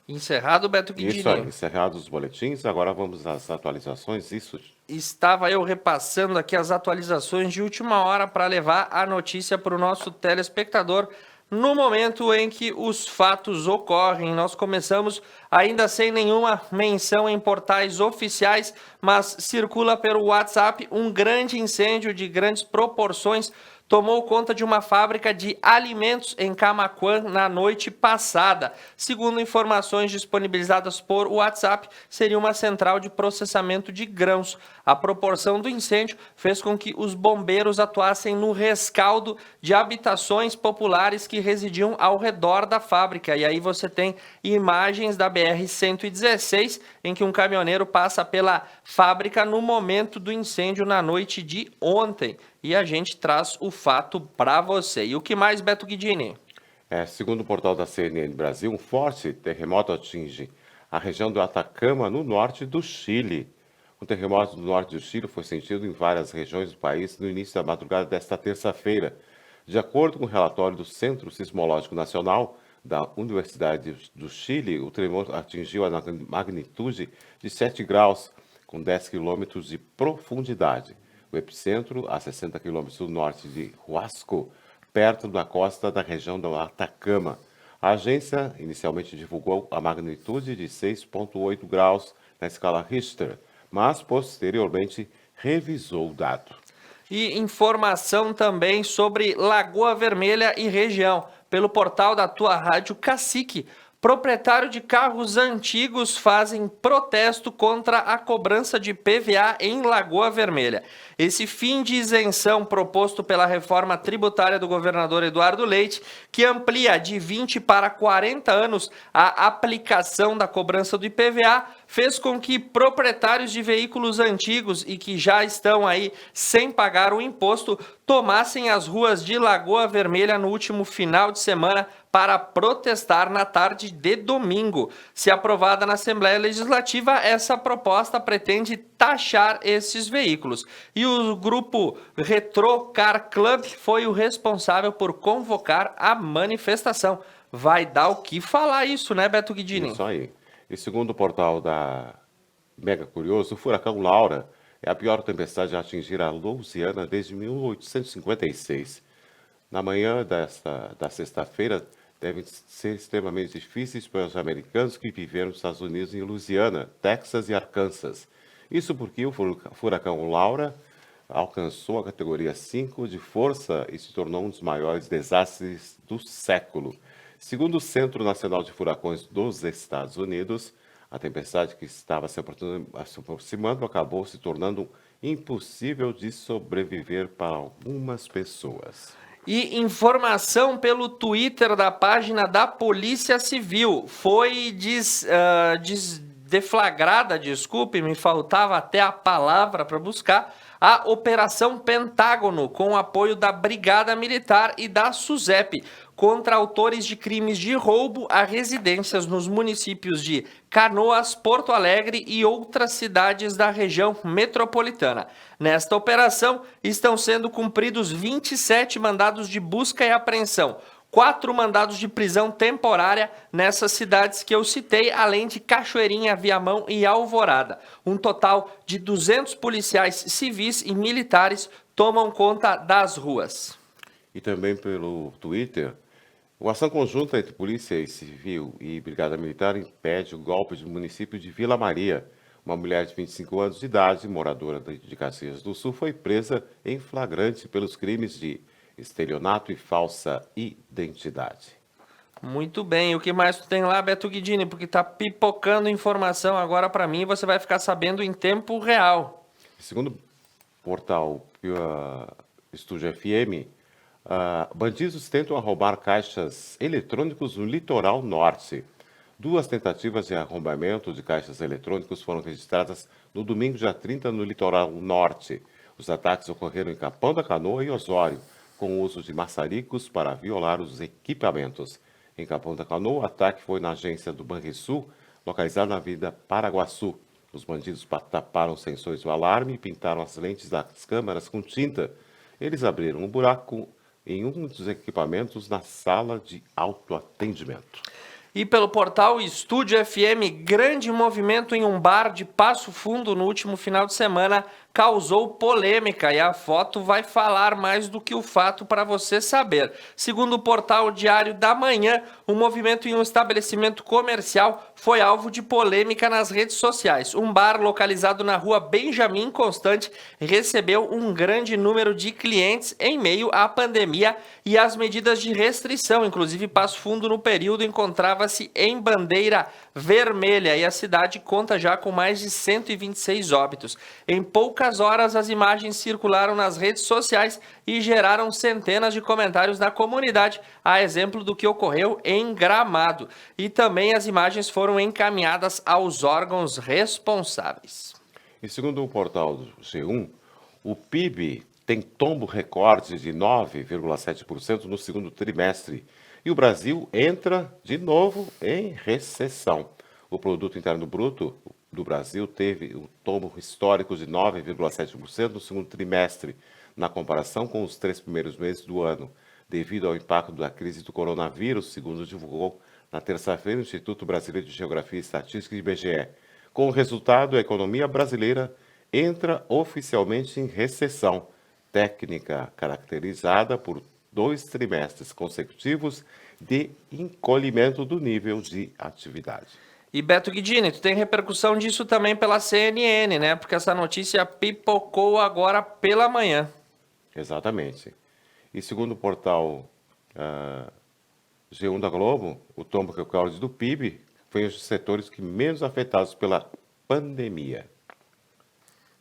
Encerrado, Beto Guidini. Isso aí, encerrados os boletins. Agora vamos às atualizações. Isso. Estava eu repassando aqui as atualizações de última hora para levar a notícia para o nosso telespectador no momento em que os fatos ocorrem. Nós começamos ainda sem nenhuma menção em portais oficiais, mas circula pelo WhatsApp um grande incêndio de grandes proporções tomou conta de uma fábrica de alimentos em Camaquã na noite passada. Segundo informações disponibilizadas por WhatsApp, seria uma central de processamento de grãos. A proporção do incêndio fez com que os bombeiros atuassem no rescaldo de habitações populares que residiam ao redor da fábrica. E aí você tem imagens da BR-116, em que um caminhoneiro passa pela fábrica no momento do incêndio na noite de ontem. E a gente traz o fato para você. E o que mais, Beto Guidini? Segundo o portal da CNN Brasil, um forte terremoto atinge a região do Atacama, no norte do Chile. O terremoto do norte do Chile foi sentido em várias regiões do país no início da madrugada desta terça-feira. De acordo com o relatório do Centro Sismológico Nacional da Universidade do Chile, o tremor atingiu a magnitude de 7 graus, com 10 quilômetros de profundidade. O epicentro, a 60 quilômetros do norte de Huasco, perto da costa da região do Atacama. A agência inicialmente divulgou a magnitude de 6,8 graus na escala Richter, mas posteriormente revisou o dado. E informação também sobre Lagoa Vermelha e região, pelo portal da Tua Rádio Cacique. Proprietário de carros antigos fazem protesto contra a cobrança de PVA em Lagoa Vermelha. Esse fim de isenção proposto pela reforma tributária do governador Eduardo Leite, que amplia de 20 para 40 anos a aplicação da cobrança do IPVA, fez com que proprietários de veículos antigos e que já estão aí sem pagar o imposto tomassem as ruas de Lagoa Vermelha no último final de semana para protestar na tarde de domingo. Se aprovada na Assembleia Legislativa, essa proposta pretende taxar esses veículos. E o grupo Retro Car Club foi o responsável por convocar a manifestação. Vai dar o que falar isso, né, Beto Guidini? Isso aí. E segundo o portal da Mega Curioso, o furacão Laura é a pior tempestade a atingir a Louisiana desde 1856. Na manhã da sexta-feira, devem ser extremamente difíceis para os americanos que viveram nos Estados Unidos em Louisiana, Texas e Arkansas. Isso porque o furacão Laura alcançou a categoria 5 de força e se tornou um dos maiores desastres do século. Segundo o Centro Nacional de Furacões dos Estados Unidos, a tempestade que estava se aproximando acabou se tornando impossível de sobreviver para algumas pessoas. E informação pelo Twitter da página da Polícia Civil. Foi deflagrada, desculpe, me faltava até a palavra para buscar, a Operação Pentágono, com o apoio da Brigada Militar e da SUSEP, contra autores de crimes de roubo a residências nos municípios de Canoas, Porto Alegre e outras cidades da região metropolitana. Nesta operação, estão sendo cumpridos 27 mandados de busca e apreensão, 4 mandados de prisão temporária nessas cidades que eu citei, além de Cachoeirinha, Viamão e Alvorada. Um total de 200 policiais civis e militares tomam conta das ruas. E também pelo Twitter, uma ação conjunta entre Polícia Civil e Brigada Militar impede o golpe do município de Vila Maria. Uma mulher de 25 anos de idade, moradora de Caxias do Sul, foi presa em flagrante pelos crimes de estelionato e falsa identidade. Muito bem. O que mais tu tem lá, Beto Guidini? Porque tá pipocando informação agora para mim e você vai ficar sabendo em tempo real. Segundo o portal Estúdio FM, bandidos tentam roubar caixas eletrônicos no litoral norte. 2 tentativas de arrombamento de caixas eletrônicos foram registradas no domingo, dia 30, no litoral norte. Os ataques ocorreram em Capão da Canoa e Osório, com o uso de maçaricos para violar os equipamentos. Em Capão da Canoa, o ataque foi na agência do Banrisul, localizada na Avenida Paraguaçu. Os bandidos taparam os sensores do alarme e pintaram as lentes das câmeras com tinta. Eles abriram um buraco em um dos equipamentos na sala de autoatendimento. E pelo portal Estúdio FM, grande movimento em um bar de Passo Fundo no último final de semana, causou polêmica e a foto vai falar mais do que o fato para você saber. Segundo o portal Diário da Manhã, o movimento em um estabelecimento comercial foi alvo de polêmica nas redes sociais. Um bar localizado na rua Benjamin Constant recebeu um grande número de clientes em meio à pandemia e às medidas de restrição. Inclusive, Passo Fundo, no período, encontrava-se em bandeira vermelha e a cidade conta já com mais de 126 óbitos. Em poucas horas, as imagens circularam nas redes sociais e geraram centenas de comentários na comunidade, a exemplo do que ocorreu em Gramado. E também as imagens foram encaminhadas aos órgãos responsáveis. E segundo o portal do G1, o PIB tem tombo recorde de 9,7% no segundo trimestre. E o Brasil entra de novo em recessão. O Produto Interno Bruto do Brasil teve um tombo histórico de 9,7% no segundo trimestre, na comparação com os 3 primeiros meses do ano, devido ao impacto da crise do coronavírus, segundo divulgou na terça-feira o Instituto Brasileiro de Geografia e Estatística, IBGE. Com o resultado, a economia brasileira entra oficialmente em recessão técnica, caracterizada por 2 trimestres consecutivos de encolhimento do nível de atividade. E Beto Guidini, tu tem repercussão disso também pela CNN, né? Porque essa notícia pipocou agora pela manhã. Exatamente. E segundo o portal G1 da Globo, o tombo recorde do PIB foi um dos setores que menos afetados pela pandemia.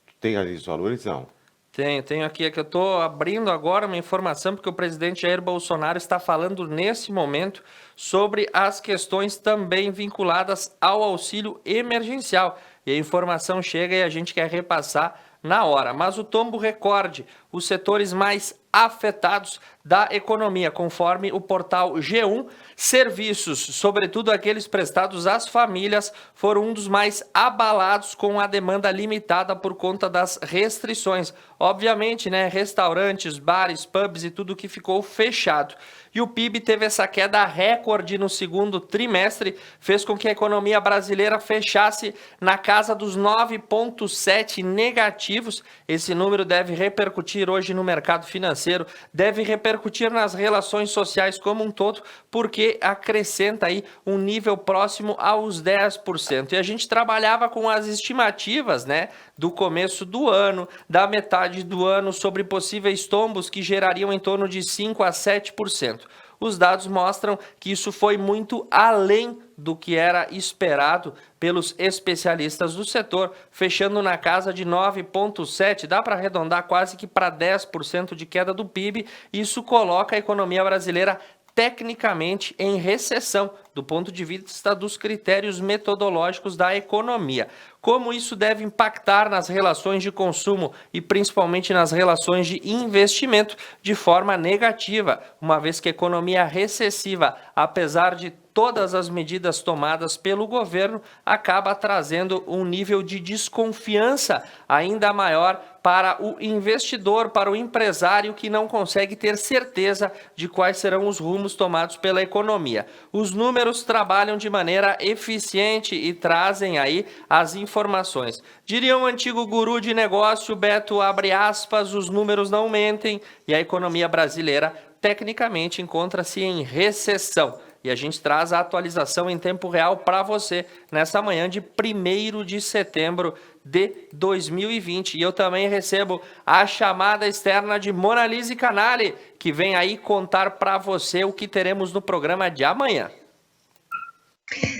Tu tem ali os valores, não? Tenho aqui, é que eu estou abrindo agora uma informação, porque o presidente Jair Bolsonaro está falando nesse momento sobre as questões também vinculadas ao auxílio emergencial. E a informação chega e a gente quer repassar na hora. Mas o tombo recorde, os setores mais afetados da economia, conforme o portal G1, serviços, sobretudo aqueles prestados às famílias, foram um dos mais abalados com a demanda limitada por conta das restrições. Obviamente, né, restaurantes, bares, pubs e tudo que ficou fechado. E o PIB teve essa queda recorde no segundo trimestre, fez com que a economia brasileira fechasse na casa dos 9,7 negativos. Esse número deve repercutir hoje no mercado financeiro, deve repercutir nas relações sociais como um todo, porque acrescenta aí um nível próximo aos 10%. E a gente trabalhava com as estimativas, né, do começo do ano, da metade do ano, sobre possíveis tombos que gerariam em torno de 5 a 7%. Os dados mostram que isso foi muito além do que era esperado pelos especialistas do setor, fechando na casa de 9,7%, dá para arredondar quase que para 10% de queda do PIB. Isso coloca a economia brasileira tecnicamente em recessão, do ponto de vista dos critérios metodológicos da economia. Como isso deve impactar nas relações de consumo e principalmente nas relações de investimento de forma negativa, uma vez que a economia recessiva, apesar de todas as medidas tomadas pelo governo, acaba trazendo um nível de desconfiança ainda maior para o investidor, para o empresário que não consegue ter certeza de quais serão os rumos tomados pela economia. Os números trabalham de maneira eficiente e trazem aí as informações. Diria um antigo guru de negócio, Beto, abre aspas, os números não mentem e a economia brasileira tecnicamente encontra-se em recessão. E a gente traz a atualização em tempo real para você nessa manhã de 1º de setembro de 2020. E eu também recebo a chamada externa de Monalise Canali, que vem aí contar para você o que teremos no programa de amanhã.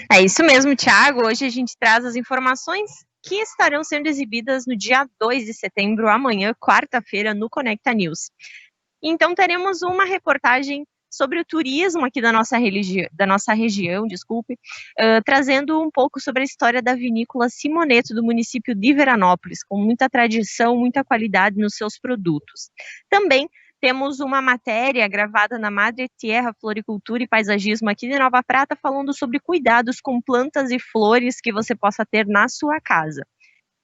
É isso mesmo, Thiago. Hoje a gente traz as informações que estarão sendo exibidas no dia 2 de setembro, amanhã, quarta-feira, no Conecta News. Então teremos uma reportagem sobre o turismo aqui da nossa região, trazendo um pouco sobre a história da vinícola Simoneto do município de Veranópolis, com muita tradição, muita qualidade nos seus produtos. Também temos uma matéria gravada na Madre Tierra Floricultura e Paisagismo aqui de Nova Prata, falando sobre cuidados com plantas e flores que você possa ter na sua casa.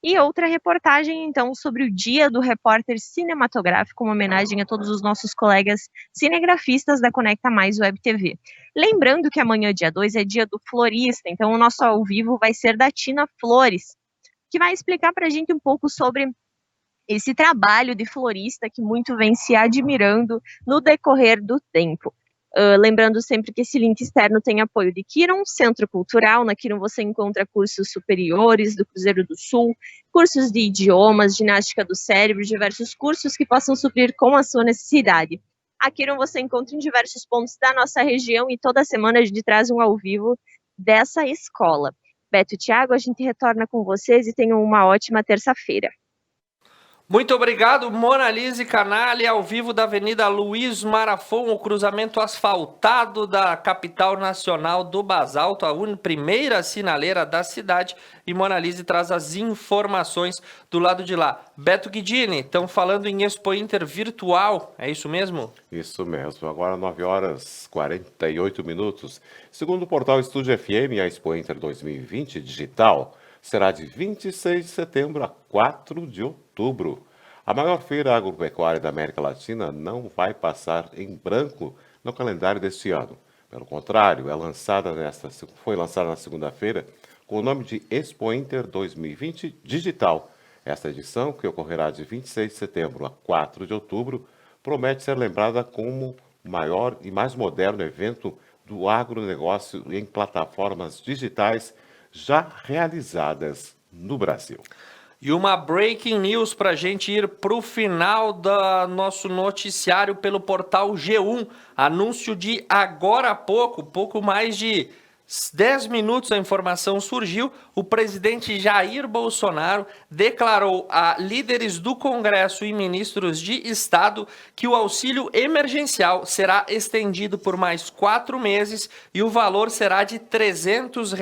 E outra reportagem, então, sobre o Dia do Repórter Cinematográfico, uma homenagem a todos os nossos colegas cinegrafistas da Conecta Mais Web TV. Lembrando que amanhã, dia 2, é dia do florista, então o nosso ao vivo vai ser da Tina Flores, que vai explicar para a gente um pouco sobre esse trabalho de florista que muito vem se admirando no decorrer do tempo. Lembrando sempre que esse link externo tem apoio de Kiron, Centro Cultural. Na Kiron você encontra cursos superiores do Cruzeiro do Sul, cursos de idiomas, ginástica do cérebro, diversos cursos que possam suprir com a sua necessidade. A Kiron você encontra em diversos pontos da nossa região e toda semana a gente traz um ao vivo dessa escola. Beto e Thiago, a gente retorna com vocês e tenham uma ótima terça-feira. Muito obrigado, Monalise Canali, ao vivo da Avenida Luiz Marafon, o cruzamento asfaltado da capital nacional do Basalto, a primeira sinaleira da cidade. E Monalise traz as informações do lado de lá. Beto Guidini, estão falando em Expo Inter virtual, é isso mesmo? Isso mesmo, agora 9h48. Segundo o portal Estúdio FM, a Expo Inter 2020 digital será de 26 de setembro a 4 de outubro. A maior feira agropecuária da América Latina não vai passar em branco no calendário deste ano. Pelo contrário, foi lançada na segunda-feira com o nome de Expo Inter 2020 Digital. Esta edição, que ocorrerá de 26 de setembro a 4 de outubro, promete ser lembrada como o maior e mais moderno evento do agronegócio em plataformas digitais já realizadas no Brasil. E uma breaking news para a gente ir para o final do nosso noticiário pelo portal G1. Anúncio de agora há pouco mais de 10 minutos a informação surgiu. O presidente Jair Bolsonaro declarou a líderes do Congresso e ministros de Estado que o auxílio emergencial será estendido por mais 4 meses e o valor será de R$ 300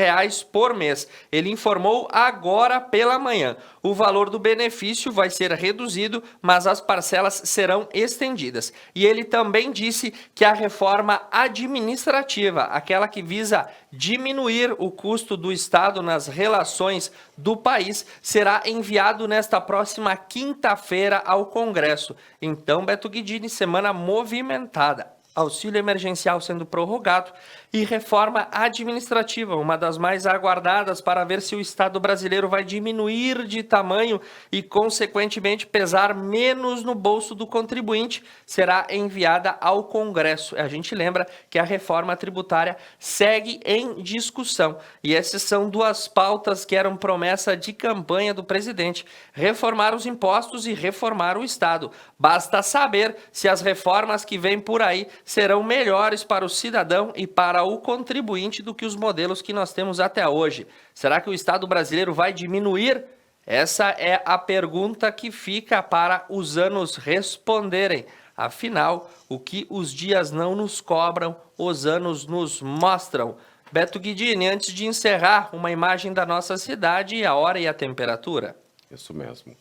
por mês. Ele informou agora pela manhã. O valor do benefício vai ser reduzido, mas as parcelas serão estendidas. E ele também disse que a reforma administrativa, aquela que visa diminuir o custo do Estado nas relações do país, será enviado nesta próxima quinta-feira ao Congresso. Então, Beto Guidini, semana movimentada. Auxílio emergencial sendo prorrogado e reforma administrativa, uma das mais aguardadas para ver se o Estado brasileiro vai diminuir de tamanho e, consequentemente, pesar menos no bolso do contribuinte, será enviada ao Congresso. A gente lembra que a reforma tributária segue em discussão e essas são 2 pautas que eram promessa de campanha do presidente: reformar os impostos e reformar o Estado. Basta saber se as reformas que vêm por aí serão melhores para o cidadão e para o contribuinte do que os modelos que nós temos até hoje. Será que o Estado brasileiro vai diminuir? Essa é a pergunta que fica para os anos responderem. Afinal, o que os dias não nos cobram, os anos nos mostram. Beto Guidini, antes de encerrar, uma imagem da nossa cidade, a hora e a temperatura. Isso mesmo.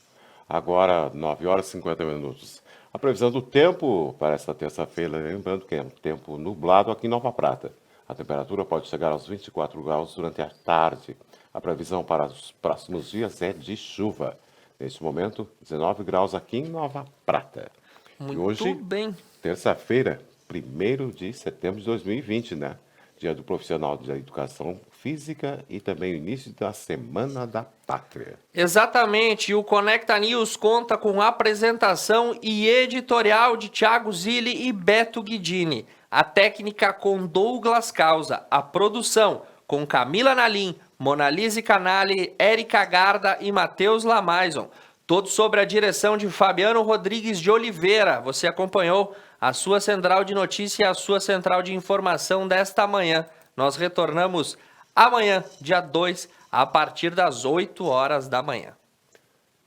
Agora, 9h50. A previsão do tempo para esta terça-feira, lembrando que é um tempo nublado aqui em Nova Prata. A temperatura pode chegar aos 24 graus durante a tarde. A previsão para os próximos dias é de chuva. Neste momento, 19 graus aqui em Nova Prata. Muito e hoje, bem. Terça-feira, 1º de setembro de 2020, né? Dia do Profissional de Educação Física e também o início da Semana da Pátria. Exatamente, e o Conecta News conta com apresentação e editorial de Thiago Zilli e Beto Guidini, a técnica com Douglas Causa, a produção com Camila Nalim, Monalise Canali, Érica Garda e Matheus Lamaison, todos sobre a direção de Fabiano Rodrigues de Oliveira. Você acompanhou a sua central de notícia e a sua central de informação desta manhã. Nós retornamos amanhã, dia 2, a partir das 8 horas da manhã.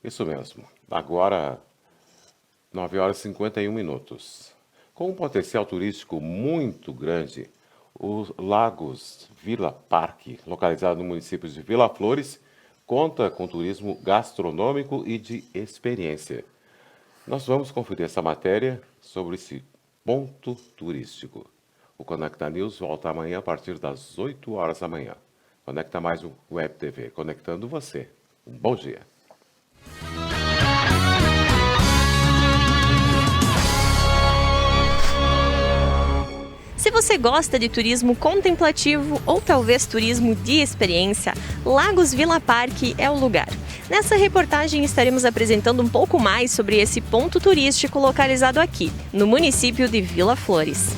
Isso mesmo. Agora, 9h51. Com um potencial turístico muito grande, o Lagos Vila Parque, localizado no município de Vila Flores, conta com turismo gastronômico e de experiência. Nós vamos conferir essa matéria sobre esse ponto turístico. O Conecta News volta amanhã a partir das 8 horas da manhã. Conecta Mais o Web TV, conectando você. Um bom dia. Se você gosta de turismo contemplativo ou talvez turismo de experiência, Lagos Vila Parque é o lugar. Nessa reportagem estaremos apresentando um pouco mais sobre esse ponto turístico localizado aqui, no município de Vila Flores.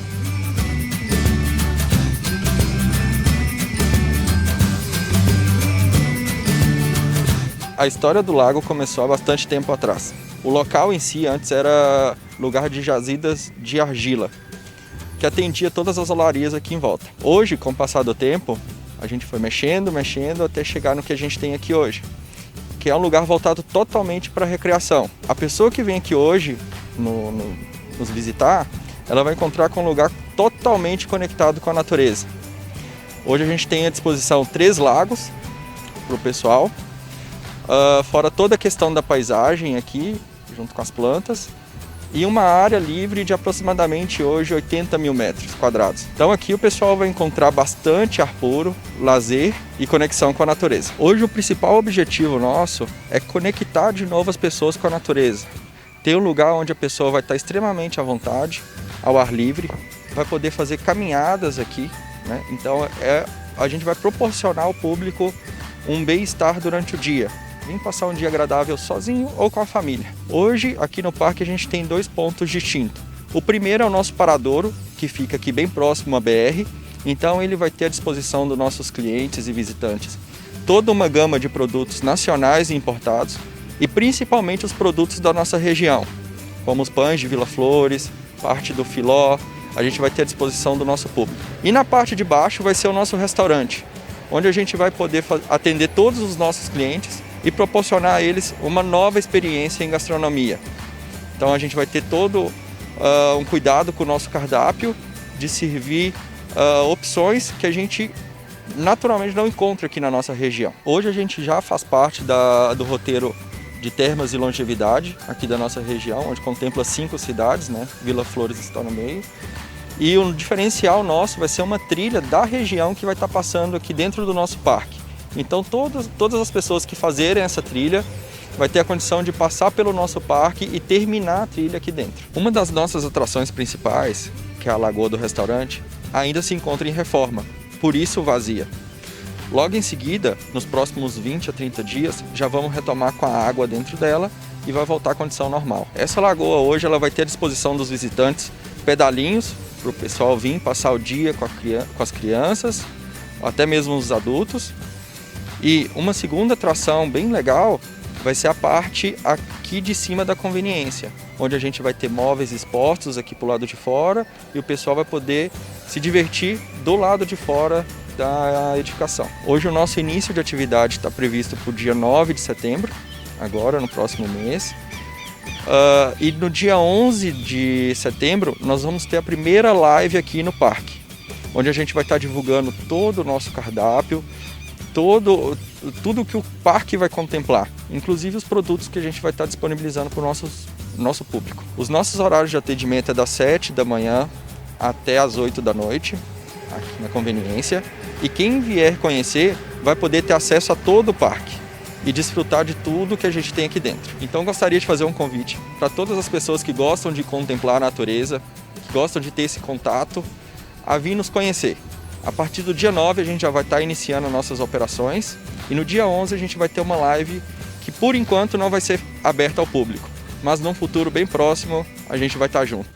A história do lago começou há bastante tempo atrás. O local em si antes era lugar de jazidas de argila, que atendia todas as olarias aqui em volta. Hoje, com o passar do tempo, a gente foi mexendo até chegar no que a gente tem aqui hoje, que é um lugar voltado totalmente para recreação. A pessoa que vem aqui hoje nos visitar, ela vai encontrar com um lugar totalmente conectado com a natureza. Hoje a gente tem à disposição 3 lagos para o pessoal, fora toda a questão da paisagem aqui, junto com as plantas, e uma área livre de aproximadamente hoje 80 mil metros quadrados. Então aqui o pessoal vai encontrar bastante ar puro, lazer e conexão com a natureza. Hoje o principal objetivo nosso é conectar de novo as pessoas com a natureza. Ter um lugar onde a pessoa vai estar extremamente à vontade, ao ar livre, vai poder fazer caminhadas aqui, né? Então a gente vai proporcionar ao público um bem-estar durante o dia. Vem passar um dia agradável sozinho ou com a família. Hoje, aqui no parque, a gente tem 2 pontos distintos. O primeiro é o nosso paradouro, que fica aqui bem próximo à BR. Então, ele vai ter à disposição dos nossos clientes e visitantes toda uma gama de produtos nacionais e importados, e principalmente os produtos da nossa região, como os pães de Vila Flores, parte do filó, a gente vai ter à disposição do nosso público. E na parte de baixo vai ser o nosso restaurante, onde a gente vai poder atender todos os nossos clientes e proporcionar a eles uma nova experiência em gastronomia. Então a gente vai ter todo um cuidado com o nosso cardápio de servir opções que a gente naturalmente não encontra aqui na nossa região. Hoje a gente já faz parte do roteiro de Termas e Longevidade aqui da nossa região, onde contempla 5 cidades, né? Vila Flores está no meio. E um diferencial nosso vai ser uma trilha da região que vai estar passando aqui dentro do nosso parque. Então todas as pessoas que fazerem essa trilha vai ter a condição de passar pelo nosso parque e terminar a trilha aqui dentro. Uma das nossas atrações principais, que é a Lagoa do Restaurante, ainda se encontra em reforma, por isso vazia. Logo em seguida, nos próximos 20 a 30 dias, já vamos retomar com a água dentro dela e vai voltar à condição normal. Essa lagoa hoje ela vai ter à disposição dos visitantes pedalinhos para o pessoal vir passar o dia com as crianças, até mesmo os adultos. E uma segunda atração bem legal vai ser a parte aqui de cima da conveniência, onde a gente vai ter móveis expostos aqui para o lado de fora e o pessoal vai poder se divertir do lado de fora da edificação. Hoje o nosso início de atividade está previsto para o dia 9 de setembro, agora no próximo mês. E no dia 11 de setembro nós vamos ter a primeira live aqui no parque, onde a gente vai estar divulgando todo o nosso cardápio, tudo que o parque vai contemplar, inclusive os produtos que a gente vai estar disponibilizando para o nosso público. Os nossos horários de atendimento é das 7 da manhã até as 8 da noite, aqui na conveniência, e quem vier conhecer vai poder ter acesso a todo o parque e desfrutar de tudo que a gente tem aqui dentro. Então gostaria de fazer um convite para todas as pessoas que gostam de contemplar a natureza, que gostam de ter esse contato, a vir nos conhecer. A partir do dia 9 a gente já vai estar iniciando nossas operações e no dia 11 a gente vai ter uma live que por enquanto não vai ser aberta ao público, mas num futuro bem próximo a gente vai estar junto.